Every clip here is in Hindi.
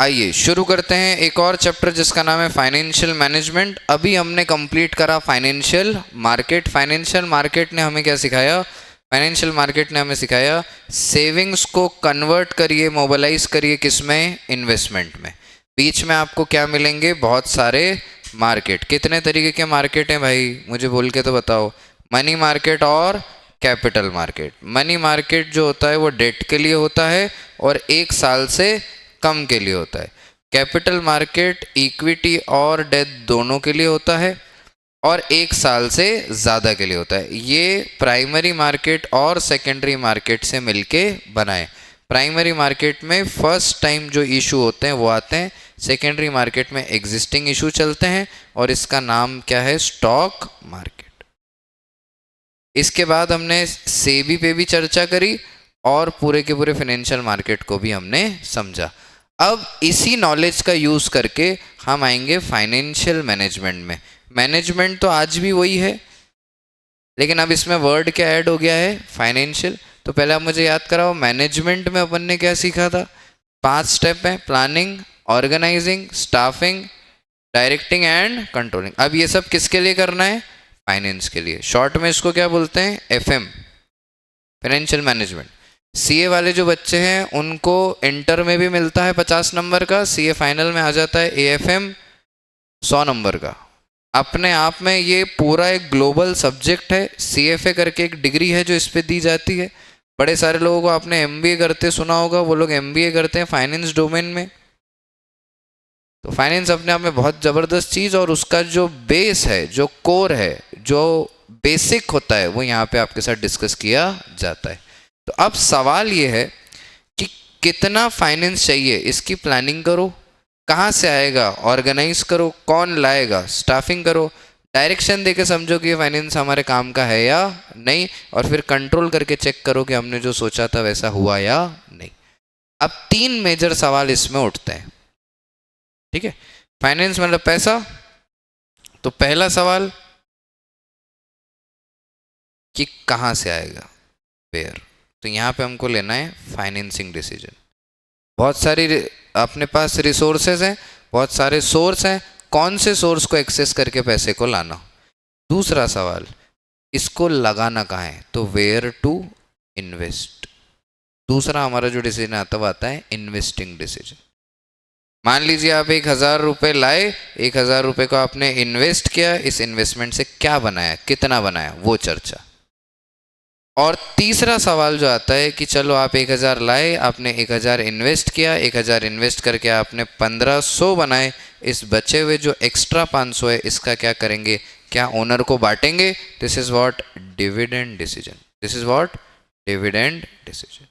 आइए शुरू करते हैं एक और चैप्टर जिसका नाम है फाइनेंशियल मैनेजमेंट। अभी हमने कंप्लीट करा फाइनेंशियल मार्केट। फाइनेंशियल मार्केट ने हमें क्या सिखाया? फाइनेंशियल मार्केट ने हमें सिखाया सेविंग्स को कन्वर्ट करिए, मोबिलाइज करिए किसमें? इन्वेस्टमेंट में। बीच में आपको क्या मिलेंगे? बहुत सारे मार्केट। कितने तरीके के मार्केट हैं भाई? मुझे बोल के तो बताओ। मनी मार्केट और कैपिटल मार्केट। मनी मार्केट जो होता है वो डेट के लिए होता है और 1 साल से कम के लिए होता है। कैपिटल मार्केट इक्विटी और डेट दोनों के लिए होता है और 1 साल से ज़्यादा के लिए होता है। ये प्राइमरी मार्केट और सेकेंडरी मार्केट से मिलके बनाए। प्राइमरी मार्केट में फर्स्ट टाइम जो इशू होते हैं वो आते हैं, सेकेंडरी मार्केट में एग्जिस्टिंग इशू चलते हैं और इसका नाम क्या है? Stock market. इसके बाद हमने सेबी पे भी चर्चा करी और पूरे के पूरे फाइनेंशियल मार्केट को भी हमने समझा। अब इसी नॉलेज का यूज़ करके हम आएंगे फाइनेंशियल मैनेजमेंट में। मैनेजमेंट तो आज भी वही है, लेकिन अब इसमें वर्ड क्या ऐड हो गया है? फाइनेंशियल। तो पहले आप मुझे याद कराओ, मैनेजमेंट में अपन ने क्या सीखा था? 5 स्टेप हैं: planning, organising, staffing, directing and controlling. अब ये सब किसके लिए करना है? फाइनेंस के लिए। शॉर्ट में इसको क्या बोलते हैं? FM, financial management. सीए वाले जो बच्चे हैं उनको इंटर में भी मिलता है 50 नंबर का, सीए फाइनल में आ जाता है AFM 100 नंबर का। अपने आप में ये पूरा एक ग्लोबल सब्जेक्ट है। CFA करके एक डिग्री है जो इस पे दी जाती है। बड़े सारे लोगों को आपने MBA करते सुना होगा, वो लोग MBA करते हैं फाइनेंस डोमेन में। तो फाइनेंस अपने आप में बहुत ज़बरदस्त चीज़, और उसका जो बेस है, जो कोर है, जो बेसिक होता है, वो यहाँ पे आपके साथ डिस्कस किया जाता है। तो अब सवाल ये है कि कितना फाइनेंस चाहिए, इसकी प्लानिंग करो। कहाँ से आएगा? ऑर्गेनाइज करो। कौन लाएगा? स्टाफिंग करो। डायरेक्शन देके समझो कि फाइनेंस हमारे काम का है या नहीं, और फिर कंट्रोल करके चेक करो कि हमने जो सोचा था वैसा हुआ या नहीं। अब 3 मेजर सवाल इसमें उठते हैं, ठीक है? फाइनेंस मतलब पैसा। तो पहला सवाल कि कहाँ से आएगा, वेयर। तो यहाँ पे हमको लेना है फाइनेंसिंग डिसीजन। बहुत सारी अपने पास रिसोर्सेज हैं, बहुत सारे सोर्स हैं, कौन से सोर्स को एक्सेस करके पैसे को लाना। दूसरा सवाल, इसको लगाना कहाँ है? तो वेयर टू इन्वेस्ट। दूसरा हमारा जो डिसीजन आता है वो आता है इन्वेस्टिंग डिसीजन। मान लीजिए आप 1000 रुपये लाए, 1000 रुपये को आपने इन्वेस्ट किया, इस इन्वेस्टमेंट से क्या बनाया, कितना बनाया, वो चर्चा। और तीसरा सवाल जो आता है कि चलो आप 1000 लाए, आपने 1000 इन्वेस्ट किया, 1000 इन्वेस्ट करके आपने 1500 बनाए, इस बचे हुए जो एक्स्ट्रा 500 है इसका क्या करेंगे? क्या ओनर को बांटेंगे? This is what? Dividend decision. This is what? Dividend decision.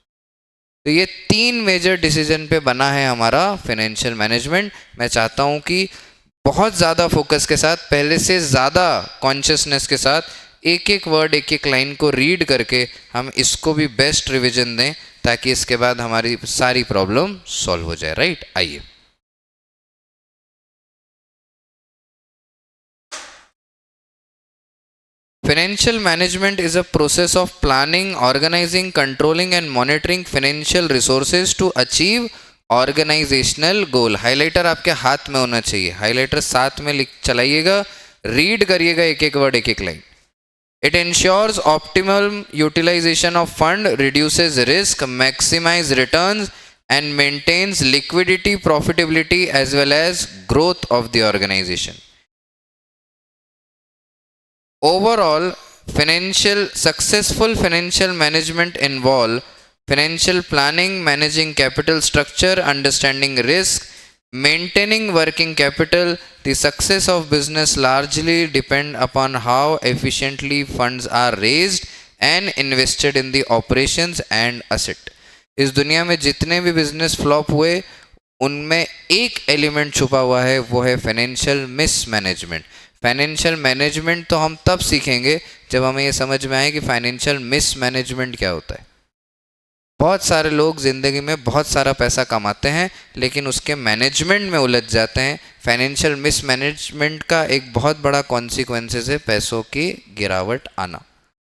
तो ये 3 मेजर डिसीजन पे बना है हमारा फाइनेंशियल मैनेजमेंट। मैं चाहता हूँ कि बहुत ज़्यादा फोकस के साथ, पहले से ज़्यादा कॉन्शियसनेस के साथ एक एक वर्ड, एक एक लाइन को रीड करके हम इसको भी बेस्ट रिवीजन दें, ताकि इसके बाद हमारी सारी प्रॉब्लम सॉल्व हो जाए। राइट? आइए, financial management is a process of planning, organising, controlling and monitoring financial resources to achieve organisational goal. Highlighter आपके हाथ में होना चाहिए, हाइलाइटर साथ में लिख चलाइएगा, रीड करिएगा एक एक वर्ड, एक एक line. It ensures optimal utilization of fund, reduces risk, maximize returns, and maintains liquidity, profitability, as well as growth of the organization. Overall, successful financial management involve financial planning, managing capital structure, understanding risk, maintaining working capital. The success of business largely depend upon how efficiently funds are raised and invested in the operations and asset. इस दुनिया में जितने भी बिजनेस फ्लॉप हुए उनमें एक एलिमेंट छुपा हुआ है, वो है फाइनेंशियल मिसमैनेजमेंट। फाइनेंशियल मैनेजमेंट तो हम तब सीखेंगे जब हमें ये समझ में आए कि फाइनेंशियल मिसमैनेजमेंट क्या होता है। बहुत सारे लोग ज़िंदगी में बहुत सारा पैसा कमाते हैं लेकिन उसके मैनेजमेंट में उलझ जाते हैं। फाइनेंशियल मिसमैनेजमेंट का एक बहुत बड़ा कॉन्सिक्वेंसेस है पैसों की गिरावट आना।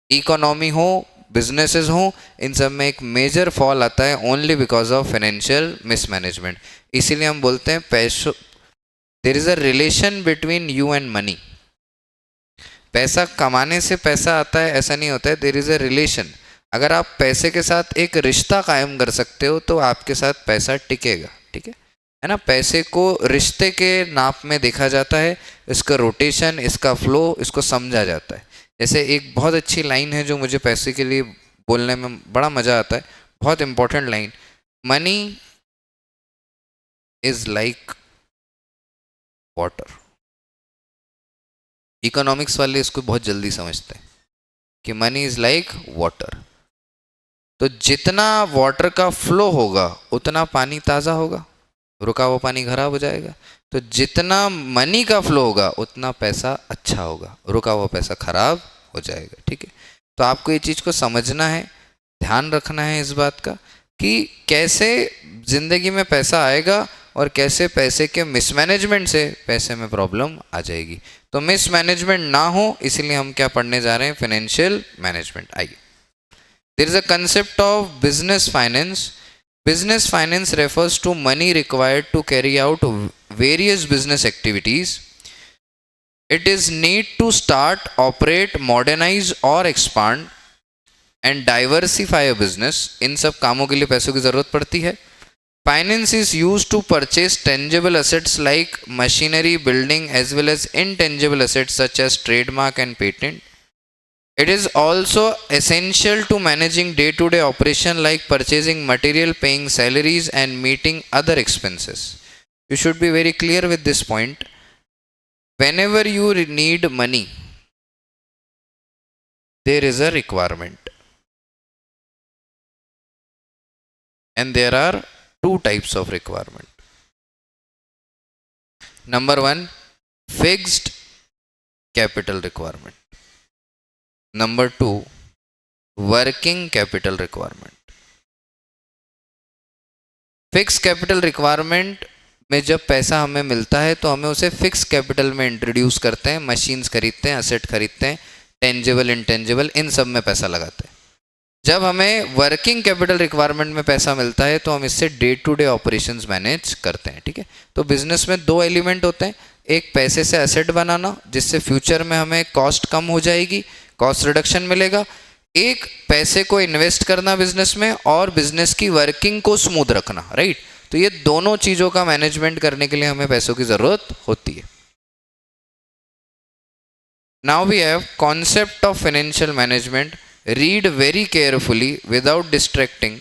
इकोनॉमी हो, बिजनेसेस हो, इन सब में एक मेजर फॉल आता है only because of financial mismanagement. इसीलिए हम बोलते हैं पैसों, there is a relation between you and money. पैसा कमाने से पैसा आता है ऐसा नहीं होता है, देयर इज अ रिलेशन। अगर आप पैसे के साथ एक रिश्ता कायम कर सकते हो तो आपके साथ पैसा टिकेगा, ठीक है ना। पैसे को रिश्ते के नाप में देखा जाता है, इसका रोटेशन, इसका फ्लो, इसको समझा जाता है। जैसे एक बहुत अच्छी लाइन है जो मुझे पैसे के लिए बोलने में बड़ा मज़ा आता है, बहुत important line, money is like water. Economics वाले इसको बहुत जल्दी समझते हैं कि मनी इज लाइक वाटर। तो जितना वाटर का फ्लो होगा उतना पानी ताज़ा होगा, रुका हुआ पानी खराब हो जाएगा। तो जितना मनी का फ्लो होगा उतना पैसा अच्छा होगा, रुका हुआ पैसा खराब हो जाएगा, ठीक है। तो आपको ये चीज़ को समझना है, ध्यान रखना है इस बात का कि कैसे ज़िंदगी में पैसा आएगा और कैसे पैसे के मिसमैनेजमेंट से पैसे में प्रॉब्लम आ जाएगी। तो मिसमैनेजमेंट ना हो इसलिए हम क्या पढ़ने जा रहे हैं, फाइनेंशियल मैनेजमेंट। आइए, there is a concept of business finance. Business finance refers to money required to carry out various business activities. It is need to start, operate, modernize or expand and diversify a business. इन सब कामों के लिए पैसों की ज़रूरत पड़ती है। Finance is used to purchase tangible assets like machinery, building as well as intangible assets such as trademark and patent. It is also essential to managing day-to-day operation like purchasing material, paying salaries and meeting other expenses. You should be very clear with this point. Whenever you need money, there is a requirement. And there are two types of requirement. Number one, fixed capital requirement. Number two, working capital requirement. Fix capital requirement में जब पैसा हमें मिलता है तो हमें उसे फिक्स कैपिटल में इंट्रोड्यूस करते हैं, मशीन्स खरीदते हैं, असेट खरीदते हैं, टेंजिबल इंटेंजिबल इन सब में पैसा लगाते हैं। जब हमें वर्किंग कैपिटल रिक्वायरमेंट में पैसा मिलता है तो हम इससे day to day operations manage करते हैं, ठीक है। तो बिजनेस में दो एलिमेंट होते हैं, एक पैसे से असेट बनाना जिससे फ्यूचर में हमें कॉस्ट कम हो जाएगी, कॉस्ट रिडक्शन मिलेगा, एक पैसे को इन्वेस्ट करना बिजनेस में और बिजनेस की वर्किंग को स्मूथ रखना, राइट। तो ये दोनों चीजों का मैनेजमेंट करने के लिए हमें पैसों की जरूरत होती है। Now we have concept of financial management. Read very carefully without distracting.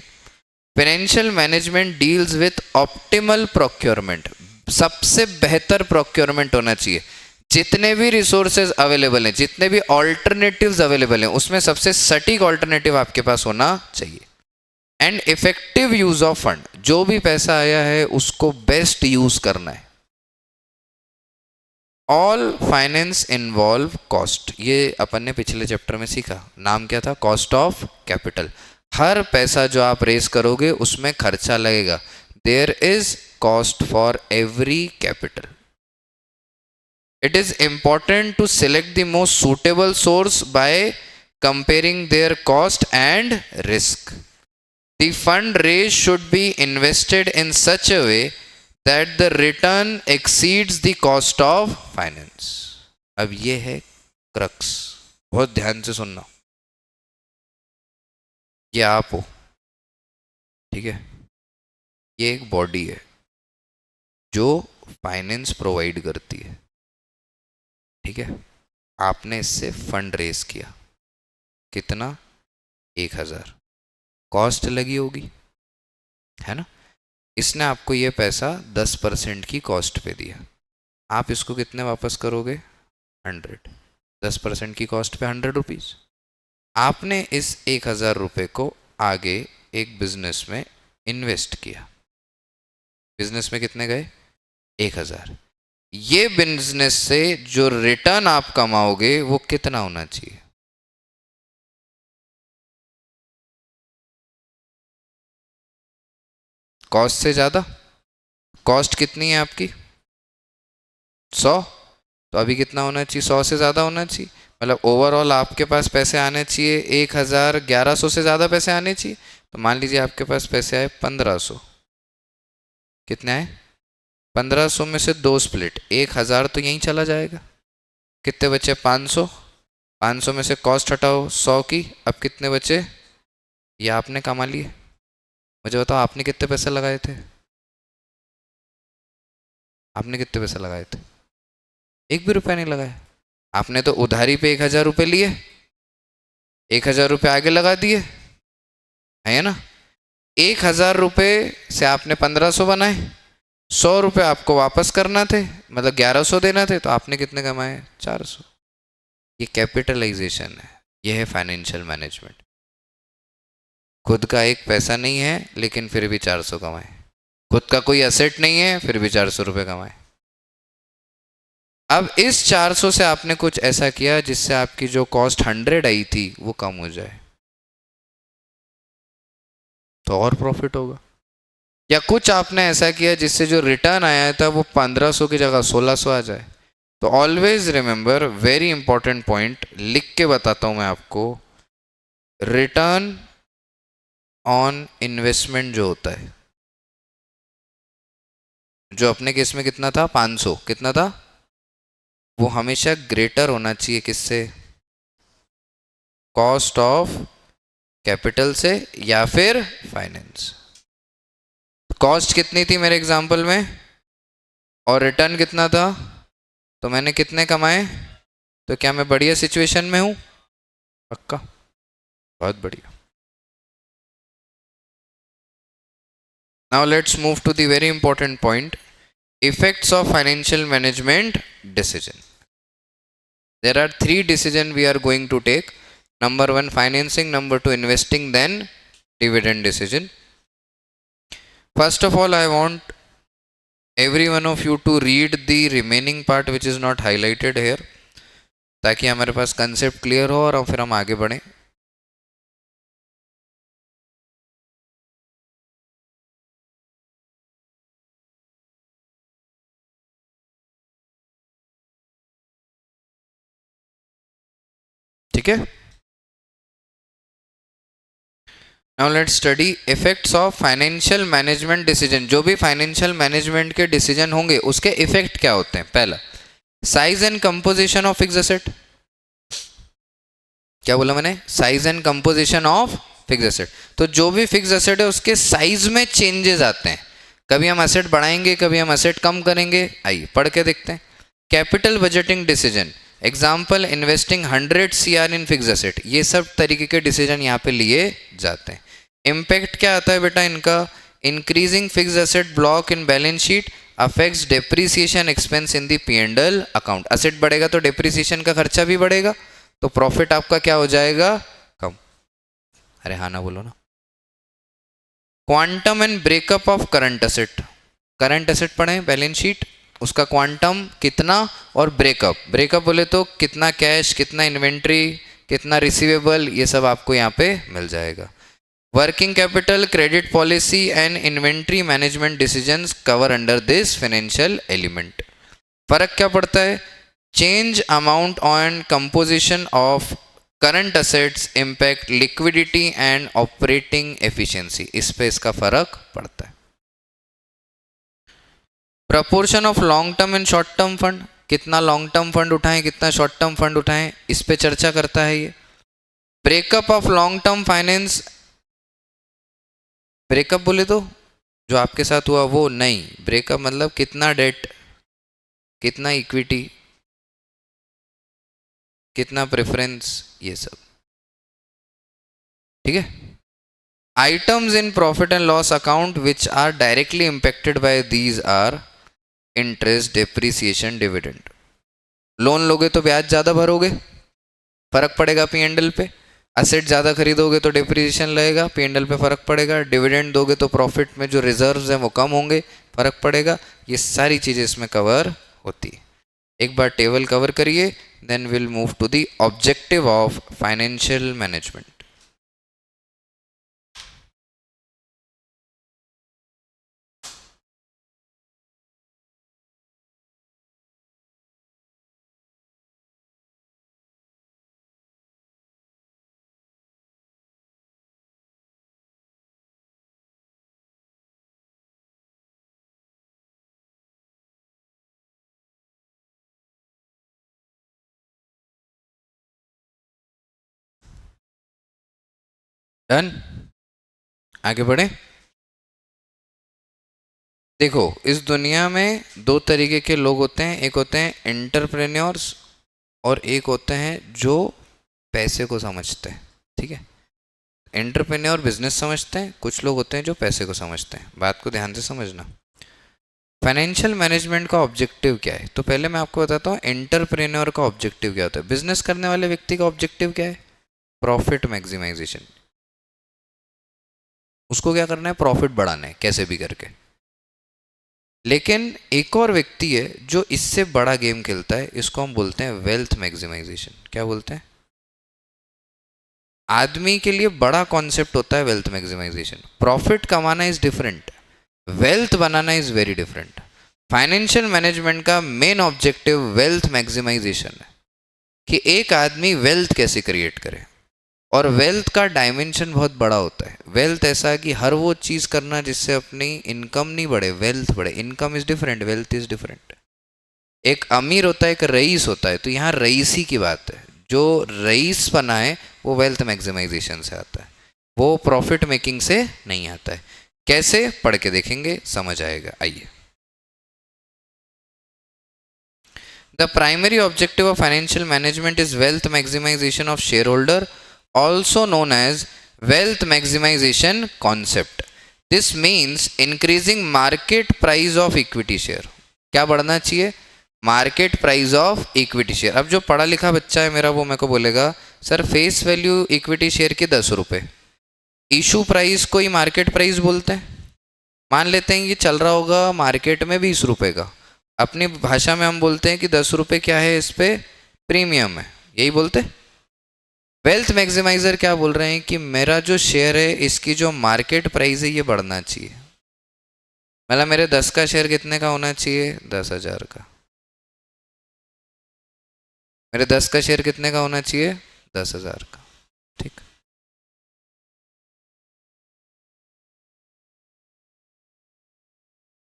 Financial management deals with optimal procurement. सबसे बेहतर प्रोक्योरमेंट होना चाहिए। जितने भी रिसोर्सेज अवेलेबल हैं, जितने भी ऑल्टरनेटिव्स अवेलेबल हैं, उसमें सबसे सटीक ऑल्टरनेटिव आपके पास होना चाहिए। And effective use of fund, जो भी पैसा आया है उसको बेस्ट यूज करना है। ऑल फाइनेंस इन्वॉल्व कॉस्ट, ये अपन ने पिछले चैप्टर में सीखा, नाम क्या था, कॉस्ट ऑफ कैपिटल। हर पैसा जो आप रेज करोगे उसमें खर्चा लगेगा। There is cost for every capital. It is important to select the most suitable source by comparing their cost and risk. The fund raised should be invested in such a way that the return exceeds the cost of finance. अब ये है क्रक्स, बहुत ध्यान से सुनना। ये आप हो, ठीक है, ये एक बॉडी है जो फाइनेंस प्रोवाइड करती है, ठीक है। आपने इससे फंड रेज किया, कितना, 1000, कॉस्ट लगी होगी, है ना। इसने आपको ये पैसा 10% की कॉस्ट पे दिया, आप इसको कितने वापस करोगे, 100। 10% की कॉस्ट पे 100 रुपीज़। आपने इस 1000 रुपये को आगे एक बिजनेस में इन्वेस्ट किया। बिजनेस में कितने गए, 1000। ये बिजनेस से जो रिटर्न आप कमाओगे वो कितना होना चाहिए, कॉस्ट से ज़्यादा। कॉस्ट कितनी है आपकी, 100, तो अभी कितना होना चाहिए, 100 से ज़्यादा होना चाहिए। मतलब ओवरऑल आपके पास पैसे आने चाहिए 1100 से ज़्यादा पैसे आने चाहिए। तो मान लीजिए आपके पास पैसे आए 1500, कितने आए 1500 में से 2 स्प्लिट, 1000 तो यहीं चला जाएगा। कितने बचे? 500। 500 में से कॉस्ट हटाओ 100 की, अब कितने बचे? ये आपने कमा लिए। मुझे बताओ आपने कितने पैसे लगाए थे? आपने कितने पैसे लगाए थे? एक भी रुपया नहीं लगाया। आपने तो उधारी पे 1000 रुपये लिए, 1000 रुपये आगे लगा दिए, है ना। 1000 रुपये से आपने 1500 बनाए, 100 रुपये आपको वापस करना थे, मतलब 1100 देना थे, तो आपने कितने कमाए? 400। ये कैपिटलाइजेशन है, ये है फाइनेंशियल मैनेजमेंट। खुद का एक पैसा नहीं है लेकिन फिर भी 400 कमाए, खुद का कोई एसेट नहीं है फिर भी 400 रुपये कमाए। अब इस 400 से आपने कुछ ऐसा किया जिससे आपकी जो कॉस्ट 100 आई थी वो कम हो जाए, तो और प्रॉफिट होगा। या कुछ आपने ऐसा किया जिससे जो रिटर्न आया था वो 1500 की जगह 1600 आ जाए। तो always remember, very important point लिख के बताता हूं मैं आपको, रिटर्न ऑन इन्वेस्टमेंट जो होता है, जो अपने केस में कितना था? 500 कितना था? वो हमेशा ग्रेटर होना चाहिए किससे? कॉस्ट ऑफ कैपिटल से या फिर फाइनेंस। कॉस्ट कितनी थी मेरे एग्जांपल में और रिटर्न कितना था, तो मैंने कितने कमाए? तो क्या मैं बढ़िया सिचुएशन में हूं? पक्का, बहुत बढ़िया। Now let's move to the very important point, effects of financial management decision. There are 3 decisions we are going to take. Number 1 financing, number 2 investing, then dividend decision. First of all, I want every one of you to read the remaining part which is not highlighted here, ताकि हमारे पास कंसेप्ट क्लियर हो और फिर हम आगे बढ़ें। ठीक है। Now let's study effects of financial management decision. जो भी फाइनेंशियल मैनेजमेंट के डिसीजन होंगे उसके इफेक्ट क्या होते हैं? पहला, size and composition of fix asset. क्या बोला मैंने? Size and composition of fix asset. तो जो भी फिक्स एसेट है उसके साइज में चेंजेस आते हैं, कभी हम एसेट बढ़ाएंगे, कभी हम एसेट कम करेंगे। आइए पढ़ के देखते हैं। Capital budgeting decision, example investing 100 CR in fix asset, ये सब तरीके के डिसीजन यहाँ पे लिए जाते हैं। इम्पैक्ट क्या आता है बेटा इनका? Increasing fix asset block in balance sheet affects depreciation expense in the P&L account. Asset बढ़ेगा तो डेप्रीसिएशन का खर्चा भी बढ़ेगा, तो प्रॉफिट आपका क्या हो जाएगा? कम। अरे हाँ ना बोलो ना। Quantum and breakup of current asset, current asset पढ़े बैलेंस शीट, उसका क्वांटम कितना और ब्रेकअप, ब्रेकअप बोले तो कितना कैश, कितना इन्वेंट्री, कितना रिसीवेबल, ये सब आपको यहाँ पे मिल जाएगा। Working capital, credit policy and inventory management decisions cover under this financial element. फर्क क्या पड़ता है? Change amount on composition of current assets impact liquidity and operating efficiency, इस पे इसका फर्क पड़ता है। Proportion of long term and short term fund, कितना लॉन्ग टर्म फंड उठाएं, कितना शॉर्ट टर्म फंड उठाएं, इस पे चर्चा करता है ये। Breakup of long term finance, breakup बोले तो जो आपके साथ हुआ वो नहीं, ब्रेकअप मतलब कितना डेट, कितना इक्विटी, कितना प्रेफरेंस, ये सब। ठीक है। Items in profit and loss account which are directly impacted by these are interest, depreciation, dividend. Loan लोगे तो ब्याज ज़्यादा भरोगे, फर्क पड़ेगा P&L पे। असेट ज़्यादा खरीदोगे तो डेप्रीसिएशन लगेगा, P&L पे फर्क पड़ेगा। डिविडेंड दोगे तो प्रॉफिट में जो रिजर्व्स हैं वो कम होंगे, फर्क पड़ेगा। ये सारी चीज़ें इसमें कवर होती है। एक बार टेबल कवर करिए, then will move to the objective of financial management. Done, आगे बढ़े। देखो इस दुनिया में दो तरीके के लोग होते हैं, एक होते हैं एंटरप्रेन्योर्स और एक होते हैं जो पैसे को समझते हैं। ठीक है, एंटरप्रेन्योर बिजनेस समझते हैं, कुछ लोग होते हैं जो पैसे को समझते हैं। बात को ध्यान से समझना। फाइनेंशियल मैनेजमेंट का ऑब्जेक्टिव क्या है, तो पहले मैं आपको बताता हूँ एंटरप्रेन्योर का ऑब्जेक्टिव क्या होता है। बिजनेस करने वाले व्यक्ति का ऑब्जेक्टिव क्या है? Profit maximisation. उसको क्या करना है? प्रॉफिट बढ़ाना है कैसे भी करके। लेकिन एक और व्यक्ति है जो इससे बड़ा गेम खेलता है, इसको हम बोलते हैं वेल्थ मैक्सिमाइजेशन। क्या बोलते हैं? आदमी के लिए बड़ा कॉन्सेप्ट होता है वेल्थ मैक्सिमाइजेशन। प्रॉफिट कमाना is different, wealth banana is very different. Financial management का मेन ऑब्जेक्टिव वेल्थ मैक्सिमाइजेशन है कि एक आदमी वेल्थ कैसे क्रिएट करे। और वेल्थ का डायमेंशन बहुत बड़ा होता है। वेल्थ ऐसा है कि हर वो चीज़ करना जिससे अपनी इनकम नहीं बढ़े, वेल्थ बढ़े। Income is different, wealth is different. एक अमीर होता है, एक रईस होता है। तो यहाँ रईसी की बात है। जो रईस बना है वो वेल्थ मैक्सिमाइजेशन से आता है, वो प्रॉफिट मेकिंग से नहीं आता है। कैसे? पढ़ के देखेंगे, समझ आएगा। आइए। The primary objective of financial management is wealth maximisation of share holder, also known as wealth maximization concept. This means increasing market price of equity share. क्या बढ़ना चाहिए? Market price of equity share. अब जो पढ़ा लिखा बच्चा है मेरा, वो मेरे को बोलेगा sir face value equity share की 10 रुपये, इशू प्राइस को ही मार्केट प्राइस बोलते हैं। मान लेते हैं ये चल रहा होगा मार्केट में 20 रुपये का, अपनी भाषा में हम बोलते हैं कि 10 रुपये क्या है, इस पर प्रीमियम है, यही बोलते हैं। वेल्थ मैक्सिमाइजर क्या बोल रहे हैं कि मेरा जो शेयर है इसकी जो मार्केट प्राइस है ये बढ़ना चाहिए। मतलब मेरे 10 का शेयर कितने का होना चाहिए? 10,000 का। मेरे 10 का शेयर कितने का होना चाहिए? 10,000 का। ठीक।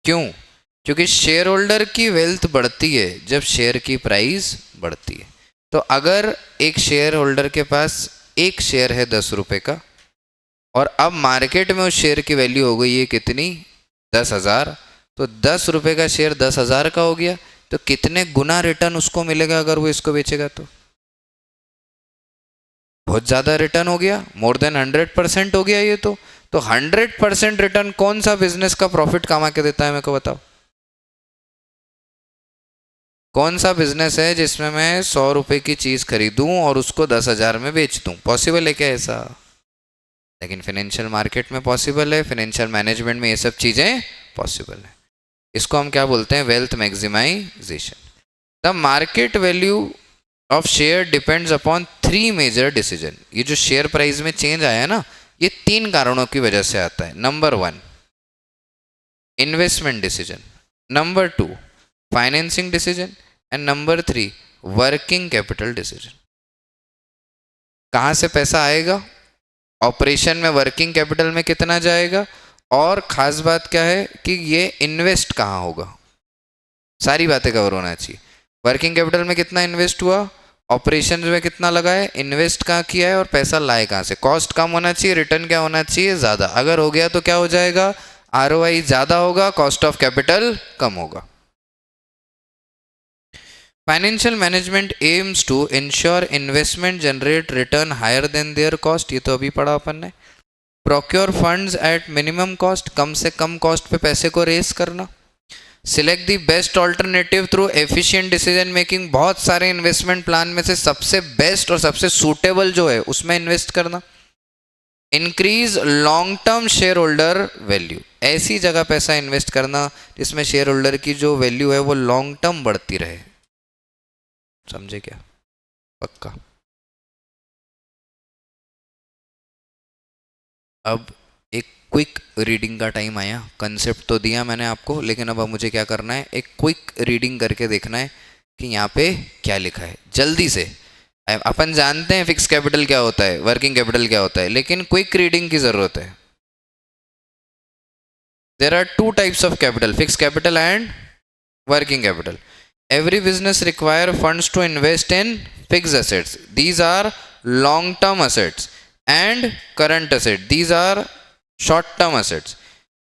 क्यों? क्योंकि शेयर होल्डर की वेल्थ बढ़ती है जब शेयर की प्राइस बढ़ती है। तो अगर एक शेयर होल्डर के पास एक शेयर है 10 रुपये का, और अब मार्केट में उस शेयर की वैल्यू हो गई है कितनी? 10,000। तो 10 रुपये का शेयर 10,000 का हो गया। तो कितने गुना रिटर्न उसको मिलेगा अगर वो इसको बेचेगा? तो बहुत ज़्यादा रिटर्न हो गया, मोर देन 100% हो गया ये। तो 100% रिटर्न कौन सा बिजनेस का प्रॉफिट कमा के देता है मेरे को बताओ? कौन सा बिजनेस है जिसमें मैं 100 रुपये की चीज़ खरीदूं और उसको 10,000 में बेच दूं? पॉसिबल है क्या ऐसा? लेकिन फाइनेंशियल मार्केट में पॉसिबल है, फाइनेंशियल मैनेजमेंट में ये सब चीज़ें पॉसिबल है। इसको हम क्या बोलते हैं? Wealth maximisation. The market value of share depends upon 3 major decision. ये जो शेयर प्राइस में चेंज आया है ना, ये 3 कारणों की वजह से आता है। Number 1 investment decision, number 2 financing decision, and number 3 working capital decision. कहाँ से पैसा आएगा, ऑपरेशन में वर्किंग कैपिटल में कितना जाएगा, और ख़ास बात क्या है कि ये इन्वेस्ट कहाँ होगा। सारी बातें कवर होना चाहिए। वर्किंग कैपिटल में कितना इन्वेस्ट हुआ, ऑपरेशन में कितना लगा है, इन्वेस्ट कहाँ किया है, और पैसा लाए कहाँ से। कॉस्ट कम होना चाहिए, रिटर्न क्या होना चाहिए? ज़्यादा। अगर हो गया तो क्या हो जाएगा? ROI ज़्यादा होगा, कॉस्ट ऑफ कैपिटल कम होगा। Financial management aims to ensure investment generate return higher than their cost. ये तो अभी पढ़ा अपन ने। Procure funds at minimum cost, कम से कम कॉस्ट पे पैसे को रेस करना। Select the best alternative through efficient decision making, बहुत सारे इन्वेस्टमेंट प्लान में से सबसे बेस्ट और सबसे सूटेबल जो है उसमें इन्वेस्ट करना। Increase long term share holder value, ऐसी जगह पैसा इन्वेस्ट करना जिसमें शेयर होल्डर की जो वैल्यू है वो लॉन्ग टर्म बढ़ती रहे। समझे क्या? पक्का। अब एक क्विक रीडिंग का टाइम आया। कंसेप्ट तो दिया मैंने आपको, लेकिन अब मुझे क्या करना है? एक क्विक रीडिंग करके देखना है कि यहाँ पे क्या लिखा है, जल्दी से। अपन जानते हैं फिक्स कैपिटल क्या होता है, वर्किंग कैपिटल क्या होता है, लेकिन क्विक रीडिंग की ज़रूरत है। There are 2 types of capital, fix capital and working capital. Every business require funds to invest in fixed assets. These are long term assets and current asset. These are short term assets.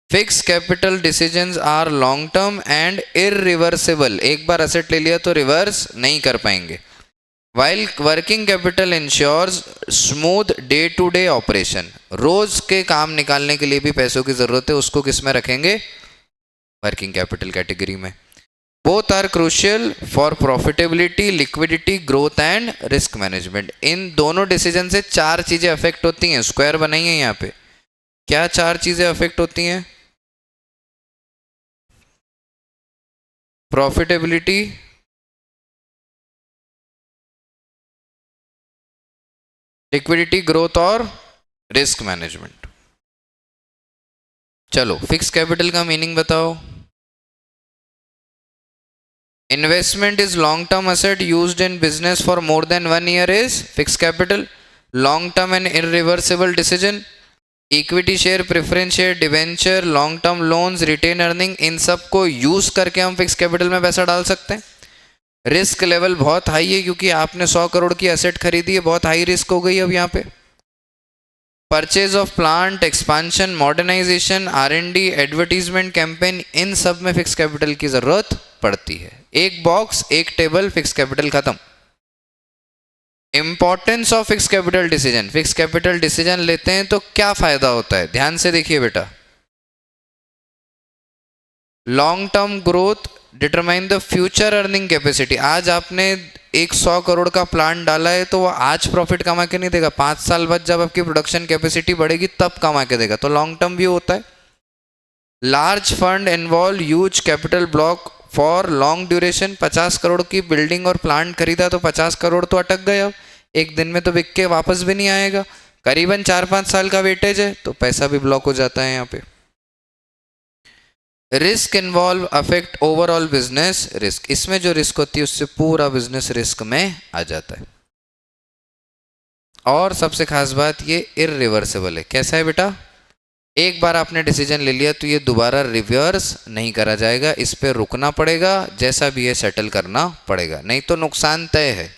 Fix capital decisions are long term and irreversible. एक बार असेट ले लिया तो रिवर्स नहीं कर पाएंगे. While working capital ensures smooth day to day operation. रोज के काम निकालने के लिए भी पैसों की जरूरत है, उसको किस में रखेंगे? वर्किंग कैपिटल कैटेगरी में. Both are crucial for profitability, liquidity, growth and risk management. इन दोनों डिसीजन से चार चीजें अफेक्ट होती हैं. स्क्वायर बनाइए यहाँ पे. क्या चार चीजें अफेक्ट होती हैं? प्रॉफिटेबिलिटी, लिक्विडिटी, ग्रोथ और रिस्क मैनेजमेंट. चलो फिक्स कैपिटल का मीनिंग बताओ. Investment is long term asset used in business for more than 1 year is fix capital. Long term and irreversible decision. Equity share, preference share, debenture, long term loans, retain earning, इन सब को यूज करके हम फिक्स कैपिटल में पैसा डाल सकते हैं. रिस्क लेवल बहुत हाई है क्योंकि आपने 100 करोड़ की एसेट खरीदी है, बहुत हाई रिस्क हो गई अब यहाँ पे. Purchase of plant, expansion, modernization, R&D, advertisement campaign, इन सब में फिक्स कैपिटल की जरूरत पड़ती है. एक बॉक्स, एक टेबल, फिक्स कैपिटल खत्म. Importance of fix capital decision. Fix capital decision लेते हैं तो क्या फायदा होता है? ध्यान से देखिए बेटा. Long term growth determine the future earning capacity. आज आपने एक 100 करोड़ का प्लान डाला है तो वो आज प्रॉफिट कमा के नहीं देगा, 5 साल बाद जब आपकी प्रोडक्शन कैपेसिटी बढ़ेगी तब कमा के देगा. तो लॉन्ग टर्म व्यू होता है. Large fund involve huge capital block for long duration. 50 crore की बिल्डिंग और प्लांट खरीदा तो 50 करोड़ तो अटक गए, अब एक दिन में तो बिक के वापस भी नहीं आएगा. करीबन 4-5 साल का वेटेज है तो पैसा भी ब्लॉक हो जाता है यहाँ पे. Risk involve affect overall business risk. इसमें जो रिस्क होती है उससे पूरा बिजनेस रिस्क में आ जाता है. और सबसे खास बात ये इरिवर्सिबल है. कैसा है बेटा? एक बार आपने डिसीजन ले लिया तो ये दोबारा रिवर्स नहीं करा जाएगा. इस पे रुकना पड़ेगा, जैसा भी है सेटल करना पड़ेगा, नहीं तो नुकसान तय है.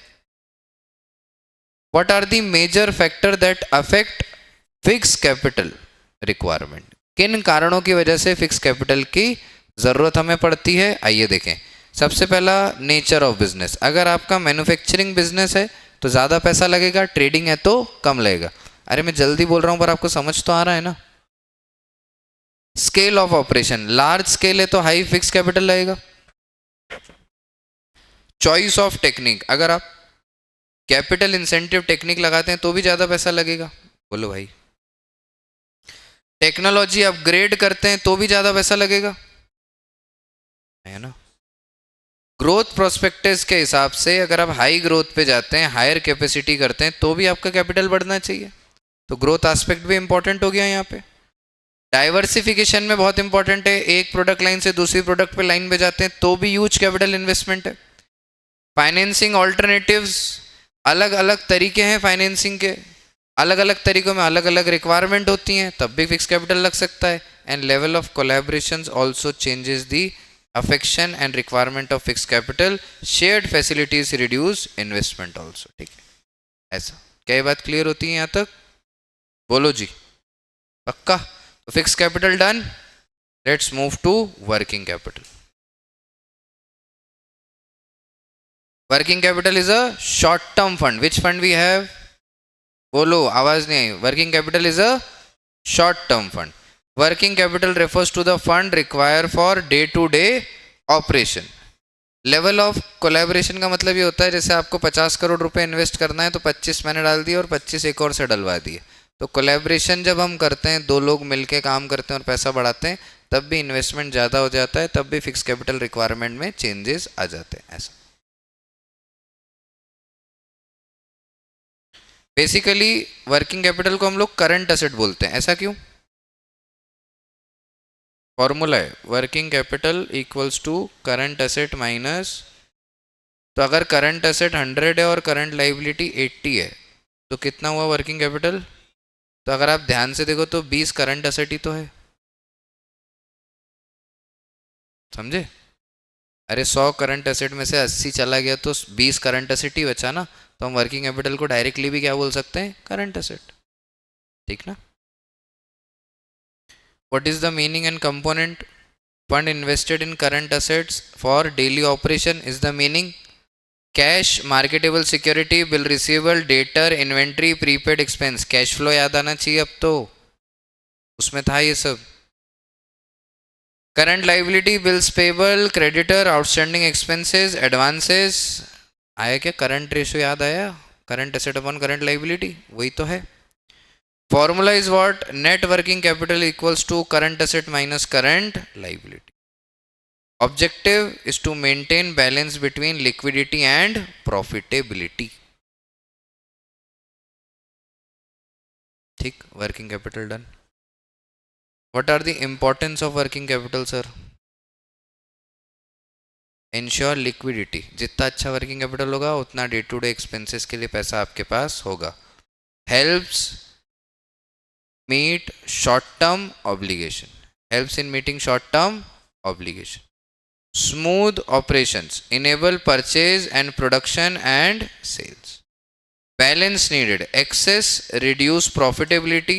What are the major factor that affect fix capital requirement. किन कारणों की वजह से फिक्स कैपिटल की जरूरत हमें पड़ती है? आइए देखें. सबसे पहला, नेचर ऑफ बिजनेस. अगर आपका मैन्युफैक्चरिंग बिजनेस है तो ज़्यादा पैसा लगेगा, ट्रेडिंग है तो कम लगेगा. अरे मैं जल्दी बोल रहा हूँ पर आपको समझ तो आ रहा है ना. Scale of operation. Large scale है तो हाई फिक्स कैपिटल लगेगा. Choice of technique. अगर आप कैपिटल इंसेंटिव टेक्निक लगाते हैं तो भी ज़्यादा पैसा लगेगा. बोलो भाई. टेक्नोलॉजी अपग्रेड करते हैं तो भी ज़्यादा पैसा लगेगा, है ना. ग्रोथ प्रोस्पेक्टस के हिसाब से अगर आप हाई ग्रोथ पे जाते हैं, हायर कैपेसिटी करते हैं तो भी आपका कैपिटल बढ़ना चाहिए. तो ग्रोथ एस्पेक्ट भी इंपॉर्टेंट हो गया यहाँ पे. डाइवर्सिफिकेशन में बहुत इंपॉर्टेंट है. एक प्रोडक्ट लाइन से दूसरी प्रोडक्ट पे लाइन पे जाते हैं तो भी ह्यूज कैपिटल इन्वेस्टमेंट है. फाइनेंसिंग ऑल्टरनेटिव्स, अलग अलग तरीके हैं फाइनेंसिंग के, अलग अलग तरीकों में अलग अलग रिक्वायरमेंट होती हैं, तब भी फिक्स कैपिटल लग सकता है. And level of collaborations also changes the affection and requirement of fix capital. Shared facilities reduce investment also. ठीक है, ऐसा. क्या ये बात क्लियर होती है यहाँ तक? बोलो जी. पक्का? तो fix capital done. Let's move to working capital. Working capital is a short term fund. Which fund we have? बोलो, आवाज नहीं आई. Working capital is a short term fund. Working capital refers to the fund require for day to day operation. Level of collaboration का मतलब ये होता है जैसे आपको 50 करोड़ रुपए इन्वेस्ट करना है तो 25 मैंने डाल दिए और 25 एक और से डलवा दिए. तो कोलैबोरेशन जब हम करते हैं, दो लोग मिलके काम करते हैं और पैसा बढ़ाते हैं, तब भी इन्वेस्टमेंट ज़्यादा हो जाता है, तब भी फिक्स कैपिटल रिक्वायरमेंट में चेंजेस आ जाते हैं. ऐसा बेसिकली वर्किंग कैपिटल को हम लोग करंट एसेट बोलते हैं. ऐसा क्यों? फॉर्मूला है working capital equals to current asset minus. तो अगर करंट एसेट 100 है और करंट लाइबिलिटी 80 है तो कितना हुआ वर्किंग कैपिटल? तो अगर आप ध्यान से देखो तो 20 करंट एसेट ही तो है. समझे? अरे 100 करंट एसेट में से 80 चला गया तो 20 करंट एसेट ही बचा ना. तो हम वर्किंग कैपिटल को डायरेक्टली भी क्या बोल सकते हैं? Current asset. ठीक ना. What is the meaning and component? Fund invested in current assets for daily operation is the meaning. Cash, marketable security, bill receivable, debtor, inventory, prepaid expense. Cash flow याद आना चाहिए अब तो, उसमें था ये सब. Current liability, bills payable, creditor, outstanding expenses, advances. आया क्या? करंट रेशियो याद आया? Current asset upon current liability, वही तो है. Formula is what? Net working capital equals to current asset minus current liability. Objective is to maintain balance between liquidity and profitability. ठीक, working capital done. What are the importance of working capital, sir? Ensure liquidity. जितना अच्छा working capital होगा उतना डे टू डे एक्सपेंसेस के लिए पैसा आपके पास होगा. Helps meet short term obligation. Helps in meeting short term obligation. Smooth operations. Enable purchase and production and sales. Balance needed. Excess reduce profitability,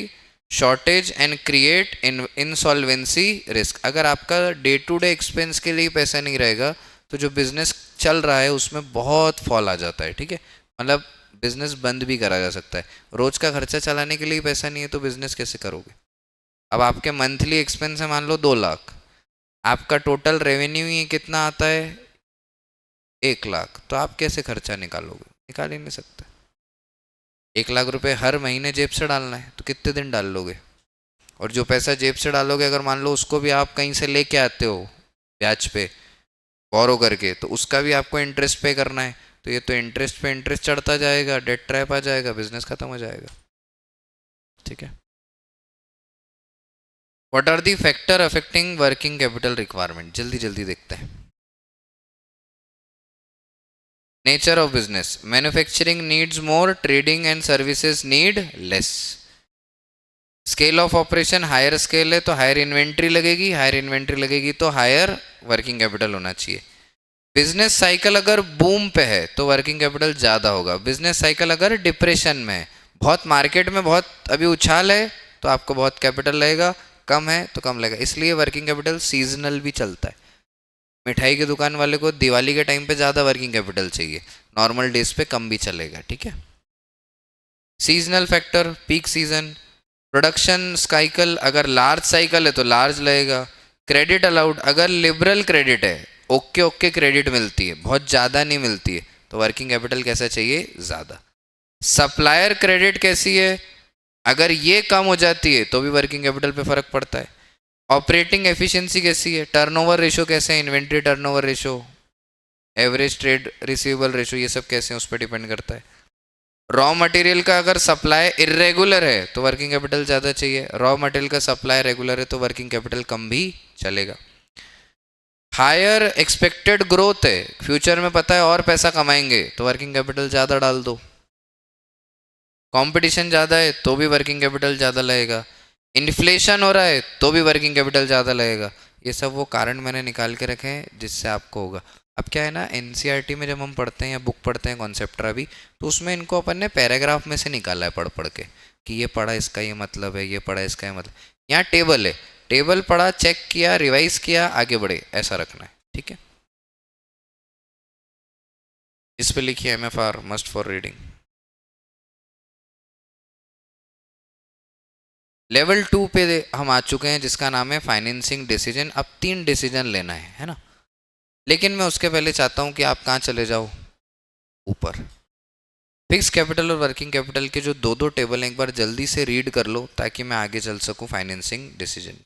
shortage and create insolvency risk. अगर आपका डे टू डे एक्सपेंस के लिए पैसा नहीं रहेगा तो जो बिजनेस चल रहा है उसमें बहुत फॉल आ जाता है. ठीक है, मतलब बिजनेस बंद भी करा जा सकता है. रोज का खर्चा चलाने के लिए पैसा नहीं है तो बिजनेस कैसे करोगे? अब आपके मंथली एक्सपेंस है मान लो 2 लाख, आपका टोटल रेवेन्यू ही कितना आता है 1 लाख, तो आप कैसे खर्चा निकालोगे? निकाल ही नहीं सकते. 1 लाख रुपए हर महीने जेब से डालना है तो कितने दिन डाल लोगे? और जो पैसा जेब से डालोगे अगर मान लो उसको भी आप कहीं से लेके आते हो ब्याज पे बोरो करके, तो उसका भी आपको इंटरेस्ट पे करना है. तो ये तो इंटरेस्ट पे इंटरेस्ट चढ़ता जाएगा, डेट ट्रैप आ जाएगा, बिजनेस खत्म हो जाएगा. ठीक है. What are the factor affecting working capital requirement? जल्दी जल्दी देखते हैं. Nature of business. Manufacturing needs more, trading and services need less. Scale of operation higher scale है तो हायर इन्वेंट्री लगेगी, हायर इन्वेंट्री लगेगी तो हायर वर्किंग कैपिटल होना चाहिए. बिजनेस साइकिल अगर बूम पे है तो वर्किंग कैपिटल ज़्यादा होगा. बिजनेस साइकिल अगर डिप्रेशन में है, बहुत मार्केट में बहुत अभी उछाल है तो आपको बहुत कैपिटल लगेगा, कम है तो कम लगेगा. इसलिए वर्किंग कैपिटल सीजनल भी चलता है. मिठाई की दुकान वाले को दिवाली के टाइम पे ज़्यादा वर्किंग कैपिटल चाहिए, नॉर्मल डेज पे कम भी चलेगा. ठीक है. Seasonal factor, peak season. Production cycle अगर लार्ज साइकिल है तो लार्ज लगेगा. क्रेडिट अलाउड, अगर लिबरल क्रेडिट है, ओके ओके क्रेडिट मिलती है, बहुत ज़्यादा नहीं मिलती है, तो वर्किंग कैपिटल कैसा चाहिए? ज़्यादा. सप्लायर क्रेडिट कैसी है? अगर ये कम हो जाती है तो भी वर्किंग कैपिटल पे फर्क पड़ता है. ऑपरेटिंग एफिशिएंसी कैसी है? टर्नओवर रेशो कैसे है? Inventory turnover ratio, average trade receivable ratio, ये सब कैसे हैं उस पर डिपेंड करता है. रॉ मटेरियल का अगर सप्लाई इरेगुलर है तो वर्किंग कैपिटल ज़्यादा चाहिए, रॉ मटेरियल का सप्लाई रेगुलर है तो वर्किंग कैपिटल कम भी चलेगा. हायर एक्सपेक्टेड ग्रोथ है, फ्यूचर में पता है और पैसा कमाएंगे तो वर्किंग कैपिटल ज़्यादा डाल दो. कंपटीशन ज़्यादा है तो भी वर्किंग कैपिटल ज़्यादा लगेगा. इन्फ्लेशन हो रहा है तो भी वर्किंग कैपिटल ज़्यादा लगेगा. ये सब वो कारण मैंने निकाल के रखे हैं जिससे आपको होगा. अब क्या है ना, एनसीईआरटी में जब हम पढ़ते हैं या बुक पढ़ते हैं कॉन्सेप्ट्रा भी, तो उसमें इनको अपन ने पैराग्राफ में से निकाला है पढ़ पढ़ के कि ये पढ़ा इसका ये मतलब है, ये पढ़ा इसका ये मतलब. यहाँ टेबल है, टेबल पढ़ा, चेक किया, रिवाइज किया, आगे बढ़े, ऐसा रखना है. ठीक है. इस पे लिखिए MFR must for reading. Level 2 पे हम आ चुके हैं जिसका नाम है फाइनेंसिंग डिसीजन. अब 3 डिसीजन लेना है ना. लेकिन मैं उसके पहले चाहता हूं कि आप कहाँ चले जाओ, ऊपर. फिक्स कैपिटल और वर्किंग कैपिटल के जो दो दो टेबल हैं एक बार जल्दी से रीड कर लो ताकि मैं आगे चल सकूं फाइनेंसिंग डिसीजन.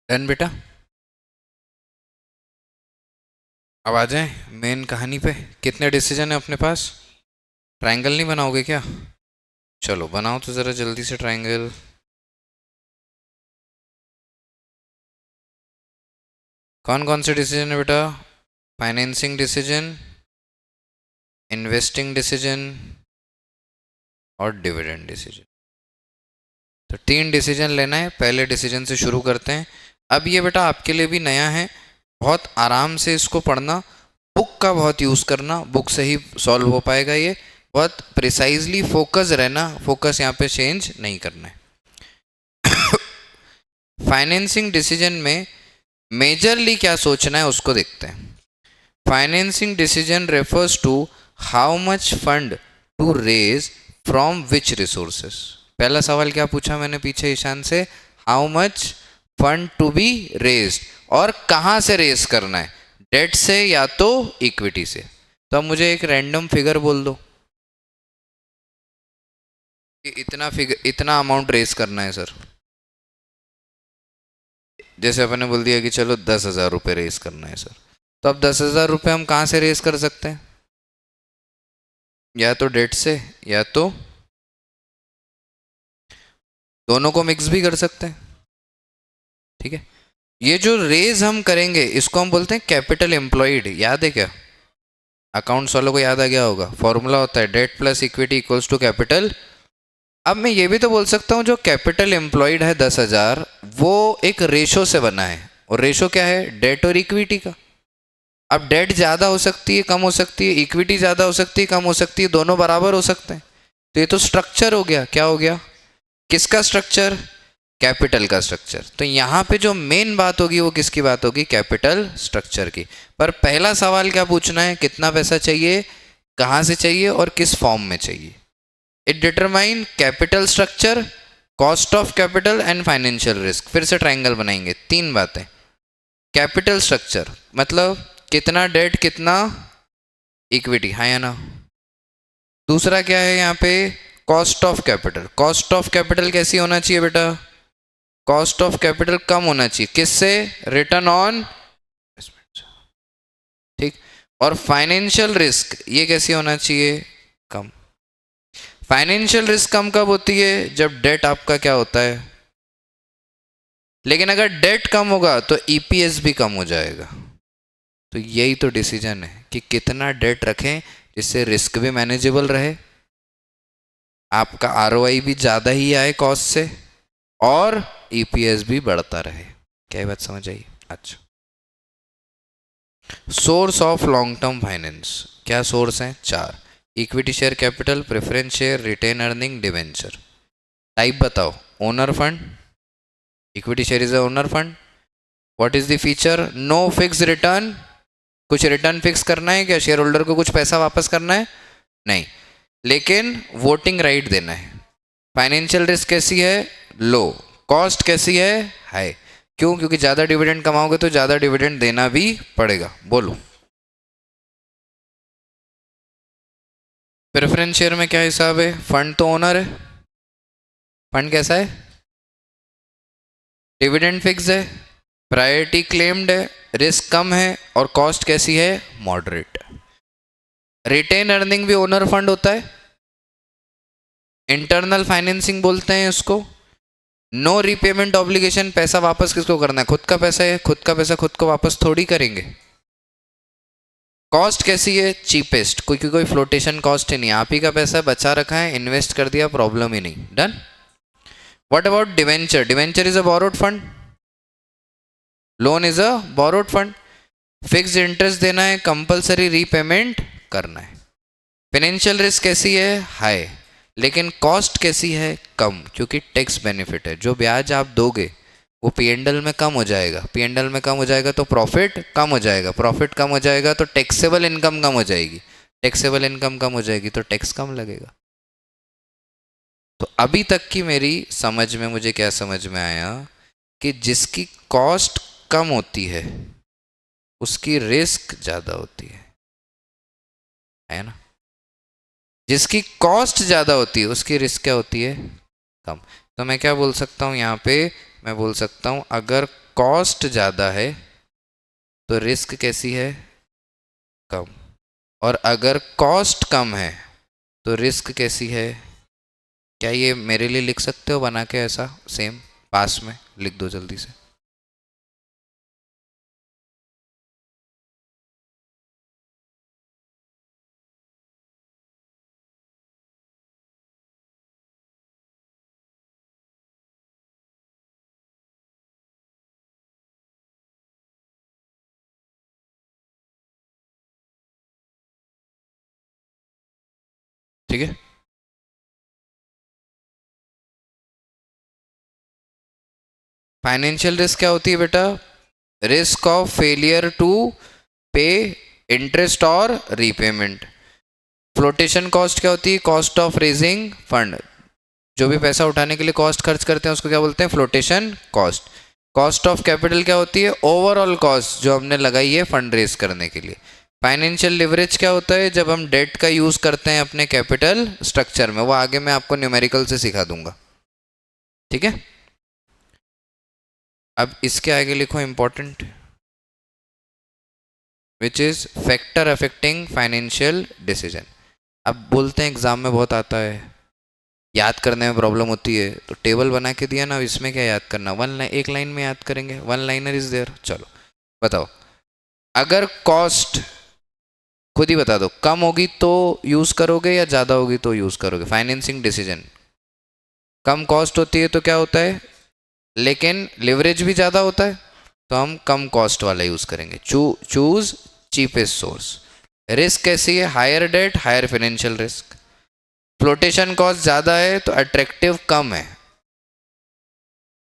डन बेटा। अब आ जाए मेन कहानी पे। कितने डिसीजन है अपने पास? ट्रायंगल नहीं बनाओगे क्या? चलो बनाओ तो ज़रा जल्दी से ट्रायंगल। कौन कौन से डिसीजन है बेटा? फाइनेंसिंग डिसीजन, इन्वेस्टिंग डिसीजन और डिविडेंड डिसीजन। तो 3 डिसीजन लेना है। पहले डिसीजन से शुरू करते हैं। अब ये बेटा आपके लिए भी नया है, बहुत आराम से इसको पढ़ना, बुक का बहुत यूज़ करना, बुक से ही सॉल्व हो पाएगा ये। बहुत प्रिसाइजली फोकस रहना, फोकस यहाँ पे चेंज नहीं करना है। फाइनेंसिंग डिसीजन में मेजरली क्या सोचना है उसको देखते हैं। Financing decision refers to how much fund to raise from which resources. पहला सवाल क्या पूछा मैंने पीछे ईशान से? How much fund to be raise, और कहाँ से रेज करना है, डेट से या तो इक्विटी से। तो अब मुझे एक रैंडम फिगर बोल दो कि इतना अमाउंट रेज करना है सर। जैसे अपने बोल दिया कि चलो 10,000 रुपये रेज करना है सर। तो अब 10,000 रुपये हम कहाँ से रेज कर सकते हैं? या तो डेट से या तो दोनों को मिक्स भी कर सकते हैं। ठीक है, ये जो रेज हम करेंगे इसको हम बोलते हैं कैपिटल एम्प्लॉयड। याद है क्या? अकाउंट्स वालों को याद आ गया होगा, फॉर्मूला होता है debt plus equity equals to capital. अब मैं ये भी तो बोल सकता हूँ जो कैपिटल एम्प्लॉयड है 10,000, वो एक रेशो से बना है, और रेशो क्या है? डेट और इक्विटी का। अब डेट ज़्यादा हो सकती है, कम हो सकती है, इक्विटी ज़्यादा हो सकती है, कम हो सकती है, दोनों बराबर हो सकते हैं। तो ये तो स्ट्रक्चर हो गया। क्या हो गया? किसका स्ट्रक्चर? कैपिटल का स्ट्रक्चर। तो यहाँ पे जो मेन बात होगी वो किसकी बात होगी? कैपिटल स्ट्रक्चर की। पर पहला सवाल क्या पूछना है? कितना पैसा चाहिए, कहाँ से चाहिए और किस फॉर्म में चाहिए। It determine capital structure, cost of capital and financial risk. फिर से ट्राइंगल बनाएंगे। 3 बातें। कैपिटल स्ट्रक्चर मतलब कितना डेट कितना इक्विटी, हाँ या ना। दूसरा क्या है यहाँ पे? Cost of capital. Cost of capital कैसी होना चाहिए बेटा? कॉस्ट ऑफ कैपिटल कम होना चाहिए। किससे? Return on investment. ठीक। और फाइनेंशियल रिस्क ये कैसी होना चाहिए? कम। फाइनेंशियल रिस्क कम कब होती है? जब डेट आपका क्या होता है? लेकिन अगर डेट कम होगा तो ईपीएस भी कम हो जाएगा। तो यही तो डिसीजन है कि कितना डेट रखें जिससे रिस्क भी मैनेजेबल रहे, आपका आरओआई भी ज़्यादा ही आए कॉस्ट से, और ईपीएस भी बढ़ता रहे। क्या बात समझ आई? अच्छा, source of long term finance क्या सोर्स हैं? 4। Equity share capital, preference share, retain earning, debenture. Type बताओ। Owner fund, equity share is a owner fund. What is the feature? No fix return. कुछ रिटर्न फिक्स करना है क्या? शेयर होल्डर को कुछ पैसा वापस करना है? नहीं, लेकिन वोटिंग राइट देना है। फाइनेंशियल रिस्क कैसी है? लो। कॉस्ट कैसी है? हाई। क्यों? क्योंकि ज़्यादा डिविडेंड कमाओगे तो ज़्यादा डिविडेंड देना भी पड़ेगा। बोलो। प्रेफरेंस शेयर में क्या हिसाब है? फंड तो ओनर है, फंड कैसा है? डिविडेंड फिक्स है, प्रायोरिटी क्लेम्ड है, रिस्क कम है, और कॉस्ट कैसी है? मॉडरेट। रिटेन अर्निंग भी ओनर फंड होता है, इंटरनल फाइनेंसिंग बोलते हैं उसको। No repayment obligation. पैसा वापस किसको करना है? खुद का पैसा है, खुद का पैसा खुद को वापस थोड़ी करेंगे। कॉस्ट कैसी है? चीपेस्ट। कोई फ्लोटेशन कॉस्ट ही नहीं, आप ही का पैसा बचा रखा है, इन्वेस्ट कर दिया, प्रॉब्लम ही नहीं। Done. What about debenture? Debenture is a borrowed fund, loan is a borrowed fund. Fixed interest देना है, कंपलसरी रीपेमेंट करना है। फाइनेंशियल रिस्क कैसी है? हाई। लेकिन कॉस्ट कैसी है? कम, क्योंकि टैक्स बेनिफिट है। जो ब्याज आप दोगे वो पीएनडल में कम हो जाएगा, पीएनडल में कम हो जाएगा तो प्रॉफिट कम हो जाएगा, प्रॉफिट कम हो जाएगा तो टैक्सेबल इनकम कम हो जाएगी, टैक्सेबल इनकम कम हो जाएगी तो टैक्स कम लगेगा। तो अभी तक की मेरी समझ में मुझे क्या समझ में आया कि जिसकी कॉस्ट कम होती है उसकी रिस्क ज़्यादा होती है ना। जिसकी कॉस्ट ज़्यादा होती है उसकी रिस्क क्या होती है? कम। तो मैं क्या बोल सकता हूँ यहाँ पे? मैं बोल सकता हूँ अगर कॉस्ट ज़्यादा है तो रिस्क कैसी है, कम। और अगर कॉस्ट कम है तो रिस्क कैसी है। क्या ये मेरे लिए लिख सकते हो बना के, ऐसा सेम पास में लिख दो जल्दी से। ठीक है, फाइनेंशियल रिस्क क्या होती है बेटा, रिस्क ऑफ फेलियर टू पे इंटरेस्ट और रीपेमेंट। फ्लोटेशन कॉस्ट क्या होती है, कॉस्ट ऑफ रेजिंग फंड, जो भी पैसा उठाने के लिए कॉस्ट खर्च करते हैं उसको क्या बोलते हैं, flotation cost. Cost of capital क्या होती है, ओवरऑल कॉस्ट जो हमने लगाई है फंड रेज करने के लिए। फाइनेंशियल लिवरेज क्या होता है, जब हम डेट का यूज करते हैं अपने कैपिटल स्ट्रक्चर में, वो आगे मैं आपको न्यूमेरिकल से सिखा दूंगा। ठीक है, अब इसके आगे लिखो important, which is factor affecting financial decision. अब बोलते हैं एग्जाम में बहुत आता है, याद करने में प्रॉब्लम होती है, तो टेबल बना के दिया ना, इसमें क्या याद करना, एक लाइन में याद करेंगे, वन लाइनर इज देयर। चलो बताओ, अगर कॉस्ट खुद ही बता दो, कम होगी तो यूज करोगे या ज्यादा होगी तो यूज करोगे। फाइनेंसिंग डिसीजन, कम कॉस्ट होती है तो क्या होता है, लेकिन लिवरेज भी ज्यादा होता है तो हम कम कॉस्ट वाला यूज करेंगे, चूज चीपेस्ट सोर्स। रिस्क कैसी है, higher debt higher financial risk. Flotation cost ज़्यादा है तो अट्रैक्टिव कम है।